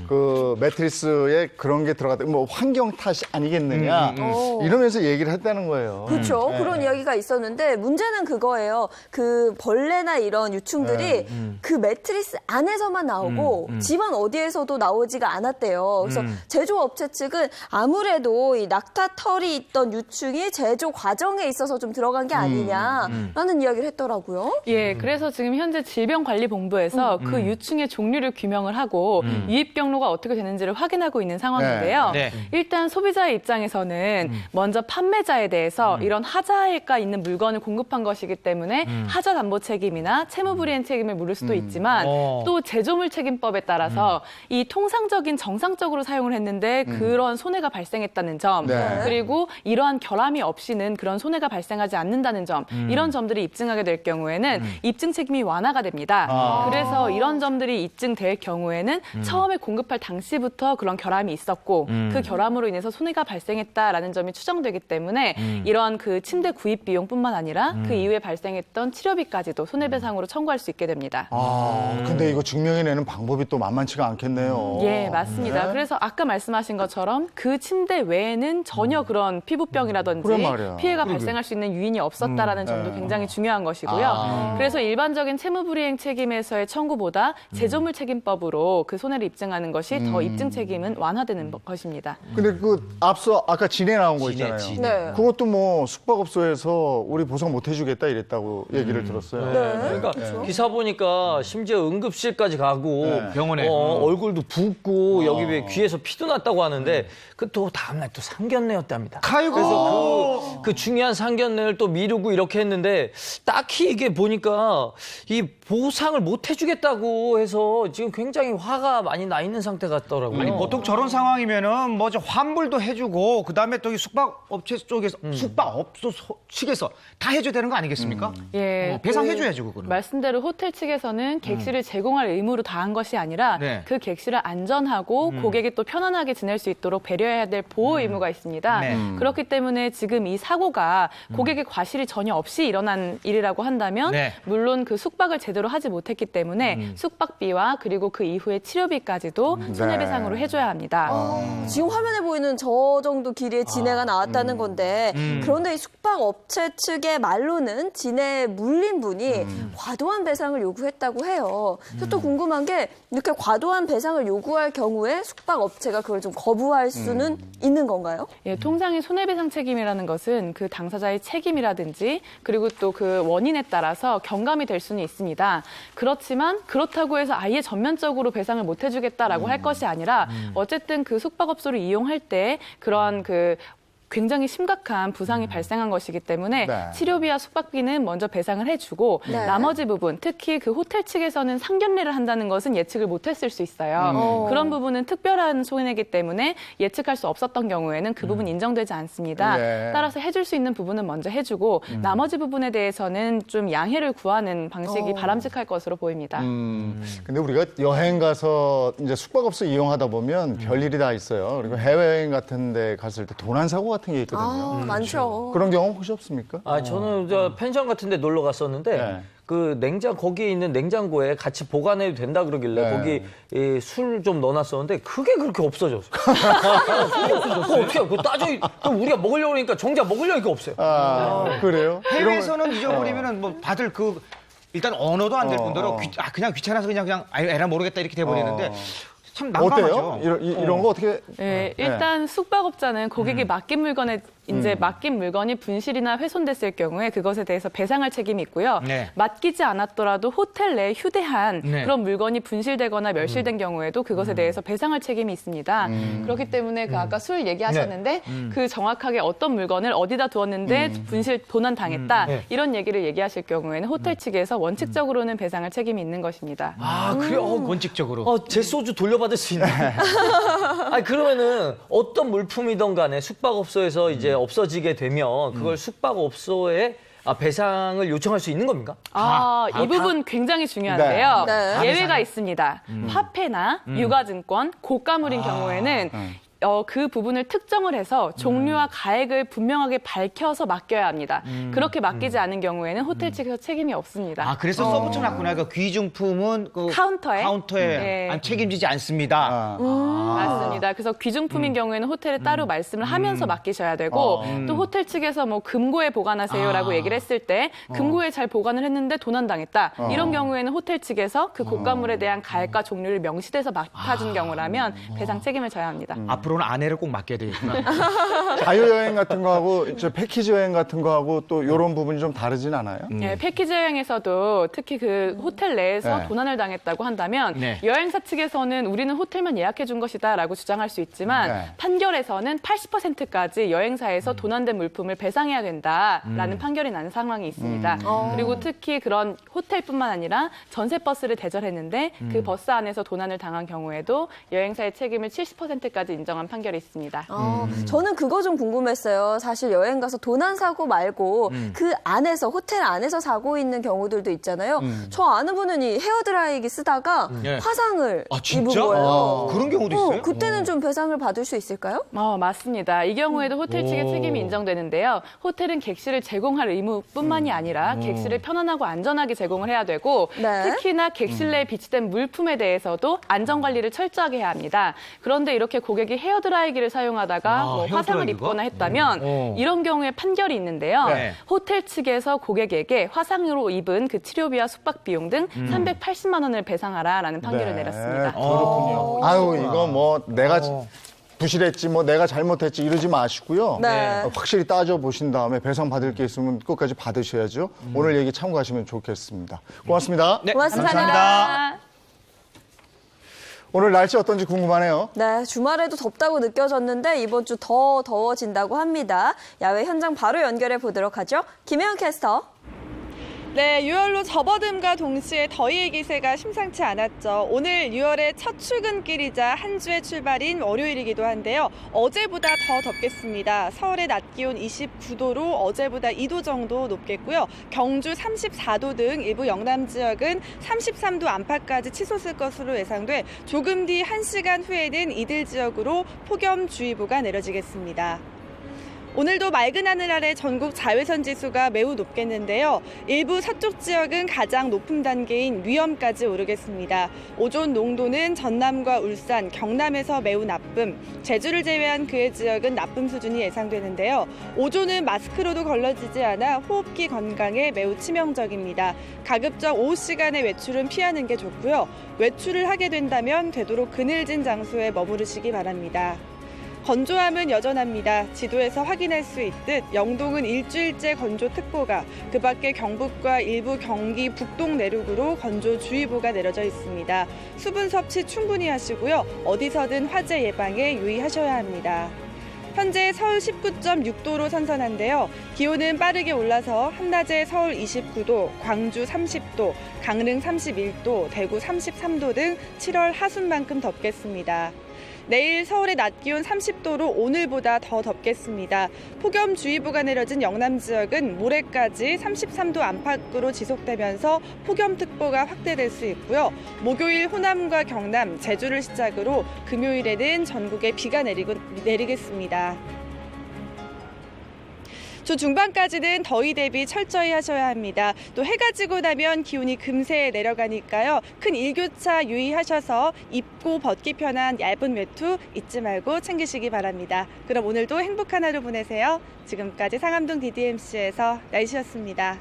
그 매트리스에 그런 게 들어갔다. 뭐 환경 탓이 아니겠느냐 이러면서 얘기를 했다는 거예요. 그렇죠. 그런 이야기가 있었는데 문제는 그거예요. 그 벌레나 이런 유충들이 그 매트리스 안에서만 나오고 집안 어디에서도 나오지가 않았대요. 그래서 제조업체 측은 아무래도 이 낙타털이 있던 유충이 제조 과정에 있어서 좀 들어간 게 아니냐라는 이야기를 했더라고요. 예, 그래서 지금 현재 질병관리본부에서 그 유충의 종류를 규명을 하고 유입 경로가 어떻게 되는지를 확인하고 있는 상황인데요. 네. 일단 소비자의 입장에서는 먼저 판매자에 대해서 이런 하자가 있는 물건을 공급한 것이기 때문에 하자 담보 책임이나 채무 불이행 책임을 물을 수도 있지만 또 제조물 책임법에 따라서 이 통상적인 정상적으로 사용을 했는데 그런 손해가 발생했다는 점, 네. 그리고 이러한 결함이 없이는 그런 손해가 발생하지 않는다는 점, 이런 점들이 입증하게 될 경우에는 입증 책임이 완화가 됩니다. 그래서 이런 점들이 입증될 경우에는 처음에 공급할 당시부터 그런 결함이 있었고 그 결함으로 인해서 손해가 발생했다라는 점이 추정되기 때문에 이러한 그 침대 구입 비용뿐만 아니라 그 이후에 발생했던 치료비까지도 손해배상으로 청구할 수 있게 됩니다. 근데 이거 증명해내는 방법이 또 만만치가 않겠네요. 예, 맞습니다. 네. 그래서 아까 말씀하신 것처럼 그 침대 외에는 전혀 그런 피부병이라든지 그래 말이야. 피해가 발생할 수 있는 유인이 없었다라는 점도 굉장히 중요한 것이고요. 그래서 일반적인 채무불이행 책임에서의 청구보다 제조물 책임법으로 그 손해를 입증하는 것이 더 입증 책임은 완화되는 것입니다. 근데 그 앞서 아까 진해 나온 거 있잖아요. 네. 그것도 뭐 숙박업소에서 우리 보상 못 해주겠다 이랬다고 얘기를 들었어요. 그러니까 기사 보니까 심지어 응급실까지 가고 병원에. 얼굴도 붓고 여기 왜 귀에서 피도 났다고 하는데 그 또 다음날 또 상견례였답니다. 아이고. 그래서 그 중요한 상견례를 또 미루고 이렇게 했는데 딱히 이게 보니까 이 보상을 못 해주겠다고 해서 지금 굉장히 화가 많이 나 있는 상태 같더라고요. 아니 보통 저런 상황이면은 뭐 저 환불도 해주고 그다음에 또 이 숙박업체 쪽에서 숙박업소 측에서 다 해줘야 되는 거 아니겠습니까? 예, 배상해줘야죠 그거는. 말씀대로 호텔 측에서는 객실을 제공할 의무로 다한 것이 아니라 네. 그 객실을 안전하고 고객이 또 편안하게 지낼 수 있도록 배려해야 될 보호 의무가 있습니다. 네. 그렇기 때문에 지금 이 사고가 고객의 과실이 전혀 없이 일어난 일이라고 한다면 네. 물론 그 숙박을 제대로 하지 못했기 때문에 숙박비와 그리고 그 이후의 치료비까지도 손해배상으로 해줘야 합니다. 지금 화면에 보이는 저 정도 길이의 진해가 나왔다는 건데 그런데 이 숙박업체 측의 말로는 진해에 물린 분이 과도한 배상을 요구했다고 해요. 그래서 또 궁금한 게 이렇게 과도한 배상을 요구할 경우에 숙박업체가 그걸 좀 거부할 수는 있는 건가요? 예, 통상의 손해배상 책임이라는 것은 그 당사자의 책임이라든지 그리고 또 그 원인에 따라서 경감이 될 수는 있습니다. 그렇지만 그렇다고 해서 아예 전면적으로 배상을 못 해주겠다라고 할 것이 아니라 어쨌든 그 숙박업소를 이용할 때 그러한 그 굉장히 심각한 부상이 발생한 것이기 때문에 네. 치료비와 숙박비는 먼저 배상을 해주고 네. 나머지 부분 특히 그 호텔 측에서는 상견례를 한다는 것은 예측을 못했을 수 있어요. 그런 부분은 특별한 손해이기 때문에 예측할 수 없었던 경우에는 그 부분 인정되지 않습니다. 네. 따라서 해줄 수 있는 부분은 먼저 해주고 나머지 부분에 대해서는 좀 양해를 구하는 방식이 바람직할 것으로 보입니다. 근데 우리가 여행 가서 이제 숙박업소 이용하다 보면 별일이 다 있어요. 그리고 해외여행 같은 데 갔을 때 도난 사고 같은 게 있거든요. 많죠. 그런 경험 혹시 없습니까? 저는 저 펜션 같은 데 놀러 갔었는데 네. 그 거기에 있는 냉장고에 같이 보관해도 된다 그러길래 네. 거기 술 좀 넣어놨었는데 그게 그렇게 없어졌어. 그거 어떻게 그거 그럼 우리가 먹으려고 그러니까 정작 먹으려니까 없어요. 그래요? 해외에서는 잊어버리면은 뭐 다들 그 일단 언어도 안 될 뿐더러 그냥 귀찮아서 그냥 에라 모르겠다 이렇게 돼버리는데 참 난감하죠. 어때요? 이런 거 어떻게? 네, 일단 숙박업자는 고객이 맡긴 물건에 이제 맡긴 물건이 분실이나 훼손됐을 경우에 그것에 대해서 배상할 책임이 있고요. 네. 맡기지 않았더라도 호텔 내에 휴대한 네. 그런 물건이 분실되거나 멸실된 경우에도 그것에 대해서 배상할 책임이 있습니다. 그렇기 때문에 그 아까 술 얘기하셨는데 그 정확하게 어떤 물건을 어디다 두었는데 도난 당했다 이런 얘기를 얘기하실 경우에는 호텔 측에서 원칙적으로는 배상할 책임이 있는 것입니다. 그래요? 원칙적으로. 제 소주 돌려받을 수 있네. 아니, 그러면은 어떤 물품이든 간에 숙박업소에서 이제 없어지게 되면 그걸 숙박업소에 배상을 요청할 수 있는 겁니까? 이 부분 굉장히 중요한데요. 네. 예외가 있습니다. 화폐나 유가증권, 고가물인 경우에는 그 부분을 특정을 해서 종류와 가액을 분명하게 밝혀서 맡겨야 합니다. 그렇게 맡기지 않은 경우에는 호텔 측에서 책임이 없습니다. 그래서 써붙여놨구나. 그 귀중품은 그 카운터에 네. 책임지지 않습니다. 맞습니다. 그래서 귀중품인 경우에는 호텔에 따로 말씀을 하면서 맡기셔야 되고 또 호텔 측에서 뭐 금고에 보관하세요라고 얘기를 했을 때 금고에 잘 보관을 했는데 도난당했다. 이런 경우에는 호텔 측에서 그 고가물에 대한 가액과 종류를 명시돼서 맡아준 경우라면 배상 책임을 져야 합니다. 앞으로는 아내를 꼭 맡겨야 되겠구나. 자유여행 같은 거하고 저 패키지 여행 같은 거하고 또 이런 부분이 좀 다르진 않아요? 네, 패키지 여행에서도 특히 그 호텔 내에서 도난을 당했다고 한다면 여행사 측에서는 우리는 호텔만 예약해 준 것이다라고 주장할 수 있지만 판결에서는 80%까지 여행사에서 도난된 물품을 배상해야 된다라는 판결이 나는 상황이 있습니다. 그리고 특히 그런 호텔뿐만 아니라 전세버스를 대절했는데 그 버스 안에서 도난을 당한 경우에도 여행사의 책임을 70%까지 인정한 판결이 있습니다. 저는 그거 좀 궁금했어요. 사실 여행 가서 도난 사고 말고 그 안에서 호텔 안에서 사고 있는 경우들도 있잖아요. 저 아는 분은 이 헤어드라이기 쓰다가 화상을 입은 거예요. 그런 경우도 있어요? 그때는 좀 배상을 받을 수 있을까요? 맞습니다. 이 경우에도 호텔 측의 책임이 인정되는데요. 호텔은 객실을 제공할 의무뿐만이 아니라 객실을 편안하고 안전하게 제공을 해야 되고 특히나 객실 내에 비치된 물품에 대해서도 안전관리를 철저하게 해야 합니다. 그런데 이렇게 고객이 헤어드라이기를 사용하다가 뭐 화상을 입거나 했다면 이런 경우에 판결이 있는데요. 호텔 측에서 고객에게 화상으로 입은 그 치료비와 숙박 비용 등 380만 원을 배상하라라는 판결을 내렸습니다. 그렇군요. 이거 뭐 내가 부실했지 뭐 내가 잘못했지 이러지 마시고요. 확실히 따져보신 다음에 배상 받을 게 있으면 끝까지 받으셔야죠. 오늘 얘기 참고하시면 좋겠습니다. 고맙습니다. 고맙습니다. 감사합니다. 오늘 날씨 어떤지 궁금하네요. 네, 주말에도 덥다고 느껴졌는데 이번 주 더 더워진다고 합니다. 야외 현장 바로 연결해 보도록 하죠. 김혜영 캐스터. 네, 6월로 접어듦과 동시에 더위의 기세가 심상치 않았죠. 오늘 6월의 첫 출근길이자 한 주의 출발인 월요일이기도 한데요. 어제보다 더 덥겠습니다. 서울의 낮 기온 29도로 어제보다 2도 정도 높겠고요. 경주 34도 등 일부 영남 지역은 33도 안팎까지 치솟을 것으로 예상돼 조금 뒤 1시간 후에는 이들 지역으로 폭염주의보가 내려지겠습니다. 오늘도 맑은 하늘 아래 전국 자외선 지수가 매우 높겠는데요. 일부 서쪽 지역은 가장 높은 단계인 위험까지 오르겠습니다. 오존 농도는 전남과 울산, 경남에서 매우 나쁨, 제주를 제외한 그의 지역은 나쁨 수준이 예상되는데요. 오존은 마스크로도 걸러지지 않아 호흡기 건강에 매우 치명적입니다. 가급적 오후 시간에 외출은 피하는 게 좋고요. 외출을 하게 된다면 되도록 그늘진 장소에 머무르시기 바랍니다. 건조함은 여전합니다. 지도에서 확인할 수 있듯 영동은 일주일째 건조특보가, 그 밖에 경북과 일부 경기 북동 내륙으로 건조주의보가 내려져 있습니다. 수분 섭취 충분히 하시고요. 어디서든 화재 예방에 유의하셔야 합니다. 현재 서울 19.6도로 선선한데요. 기온은 빠르게 올라서 한낮에 서울 29도, 광주 30도, 강릉 31도, 대구 33도 등 7월 하순만큼 덥겠습니다. 내일 서울의 낮 기온 30도로 오늘보다 더 덥겠습니다. 폭염주의보가 내려진 영남 지역은 모레까지 33도 안팎으로 지속되면서 폭염특보가 확대될 수 있고요. 목요일 호남과 경남, 제주를 시작으로 금요일에는 전국에 비가 내리겠습니다. 주 중반까지는 더위 대비 철저히 하셔야 합니다. 또 해가 지고 나면 기온이 금세 내려가니까요. 큰 일교차 유의하셔서 입고 벗기 편한 얇은 외투 잊지 말고 챙기시기 바랍니다. 그럼 오늘도 행복한 하루 보내세요. 지금까지 상암동 DDMC에서 날씨였습니다.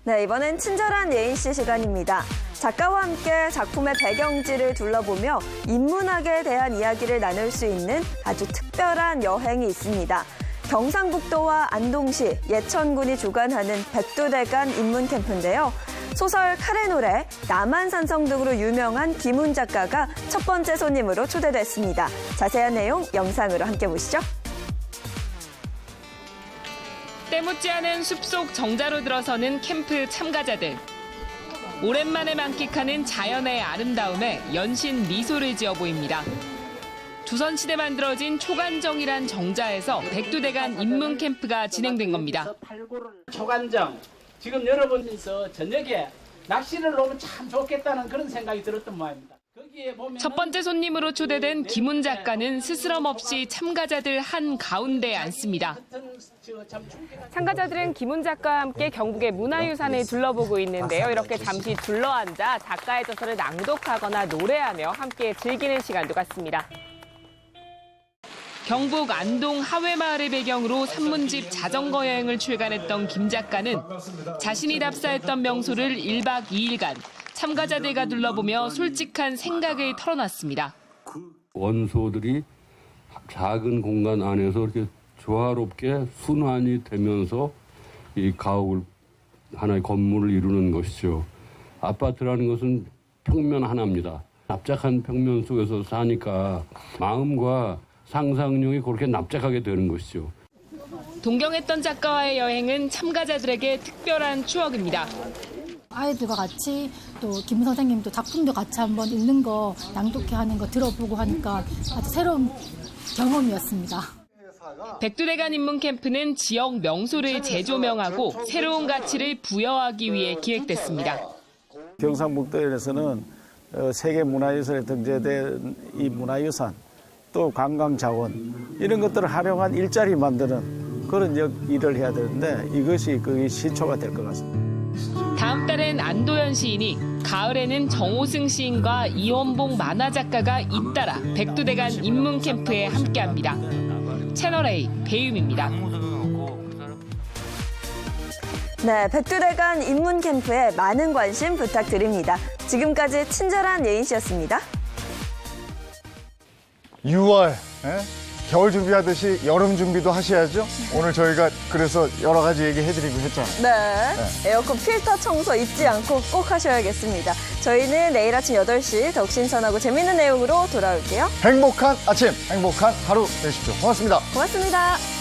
네, 이번엔 친절한 예인 씨 시간입니다. 작가와 함께 작품의 배경지를 둘러보며 인문학에 대한 이야기를 나눌 수 있는 아주 특별한 여행이 있습니다. 경상북도와 안동시, 예천군이 주관하는 백두대간 인문 캠프인데요. 소설 칼의 노래, 남한산성 등으로 유명한 김훈 작가가 첫 번째 손님으로 초대됐습니다. 자세한 내용 영상으로 함께 보시죠. 때묻지 않은 숲속 정자로 들어서는 캠프 참가자들. 오랜만에 만끽하는 자연의 아름다움에 연신 미소를 지어 보입니다. 조선시대 만들어진 초간정이란 정자에서 백두대간 인문 캠프가 진행된 겁니다. 초간정, 지금 여러분께서 저녁에 낚시를 놓으면 참 좋겠다는 그런 생각이 들었던 모양입니다. 첫 번째 손님으로 초대된 김훈 작가는 스스럼 없이 참가자들 한 가운데 앉습니다. 참가자들은 김훈 작가와 함께 경북의 문화유산을 둘러보고 있는데요. 이렇게 잠시 둘러앉아 작가의 저서를 낭독하거나 노래하며 함께 즐기는 시간도 갖습니다. 경북 안동 하회마을을 배경으로 산문집 자전거 여행을 출간했던 김 작가는 자신이 답사했던 명소를 1박 2일간 참가자들과 둘러보며 솔직한 생각을 털어놨습니다. 원소들이 작은 공간 안에서 이렇게 조화롭게 순환이 되면서 이 가옥을 하나의 건물을 이루는 것이죠. 아파트라는 것은 평면 하나입니다. 납작한 평면 속에서 사니까 마음과 상상력이 그렇게 납작하게 되는 것이죠. 동경했던 작가와의 여행은 참가자들에게 특별한 추억입니다. 아이들과 같이 또 김 선생님도 작품도 같이 한번 읽는 거, 낭독회 하는 거 들어보고 하니까 아주 새로운 경험이었습니다. 백두대간 인문 캠프는 지역 명소를 재조명하고 새로운 가치를 부여하기 위해 기획됐습니다. 경상북도에서는 세계문화유산에 등재된 이 문화유산, 또 관광자원 이런 것들을 활용한 일자리 만드는 그런 일을 해야 되는데 이것이 그 시초가 될 것 같습니다. 다음 달엔 안도현 시인이, 가을에는 정호승 시인과 이원봉 만화작가가 잇따라 백두대간 인문 캠프에 함께합니다. 채널A 배윤입니다. 네, 백두대간 인문 캠프에 많은 관심 부탁드립니다. 지금까지 친절한 예인 씨였습니다. 6월 겨울 준비하듯이 여름 준비도 하셔야죠. 오늘 저희가 그래서 여러 가지 얘기해드리고 했잖아요. 네. 에어컨 필터 청소 잊지 않고 꼭 하셔야겠습니다. 저희는 내일 아침 8시 더욱 신선하고 재밌는 내용으로 돌아올게요. 행복한 아침, 행복한 하루 되십시오. 고맙습니다. 고맙습니다.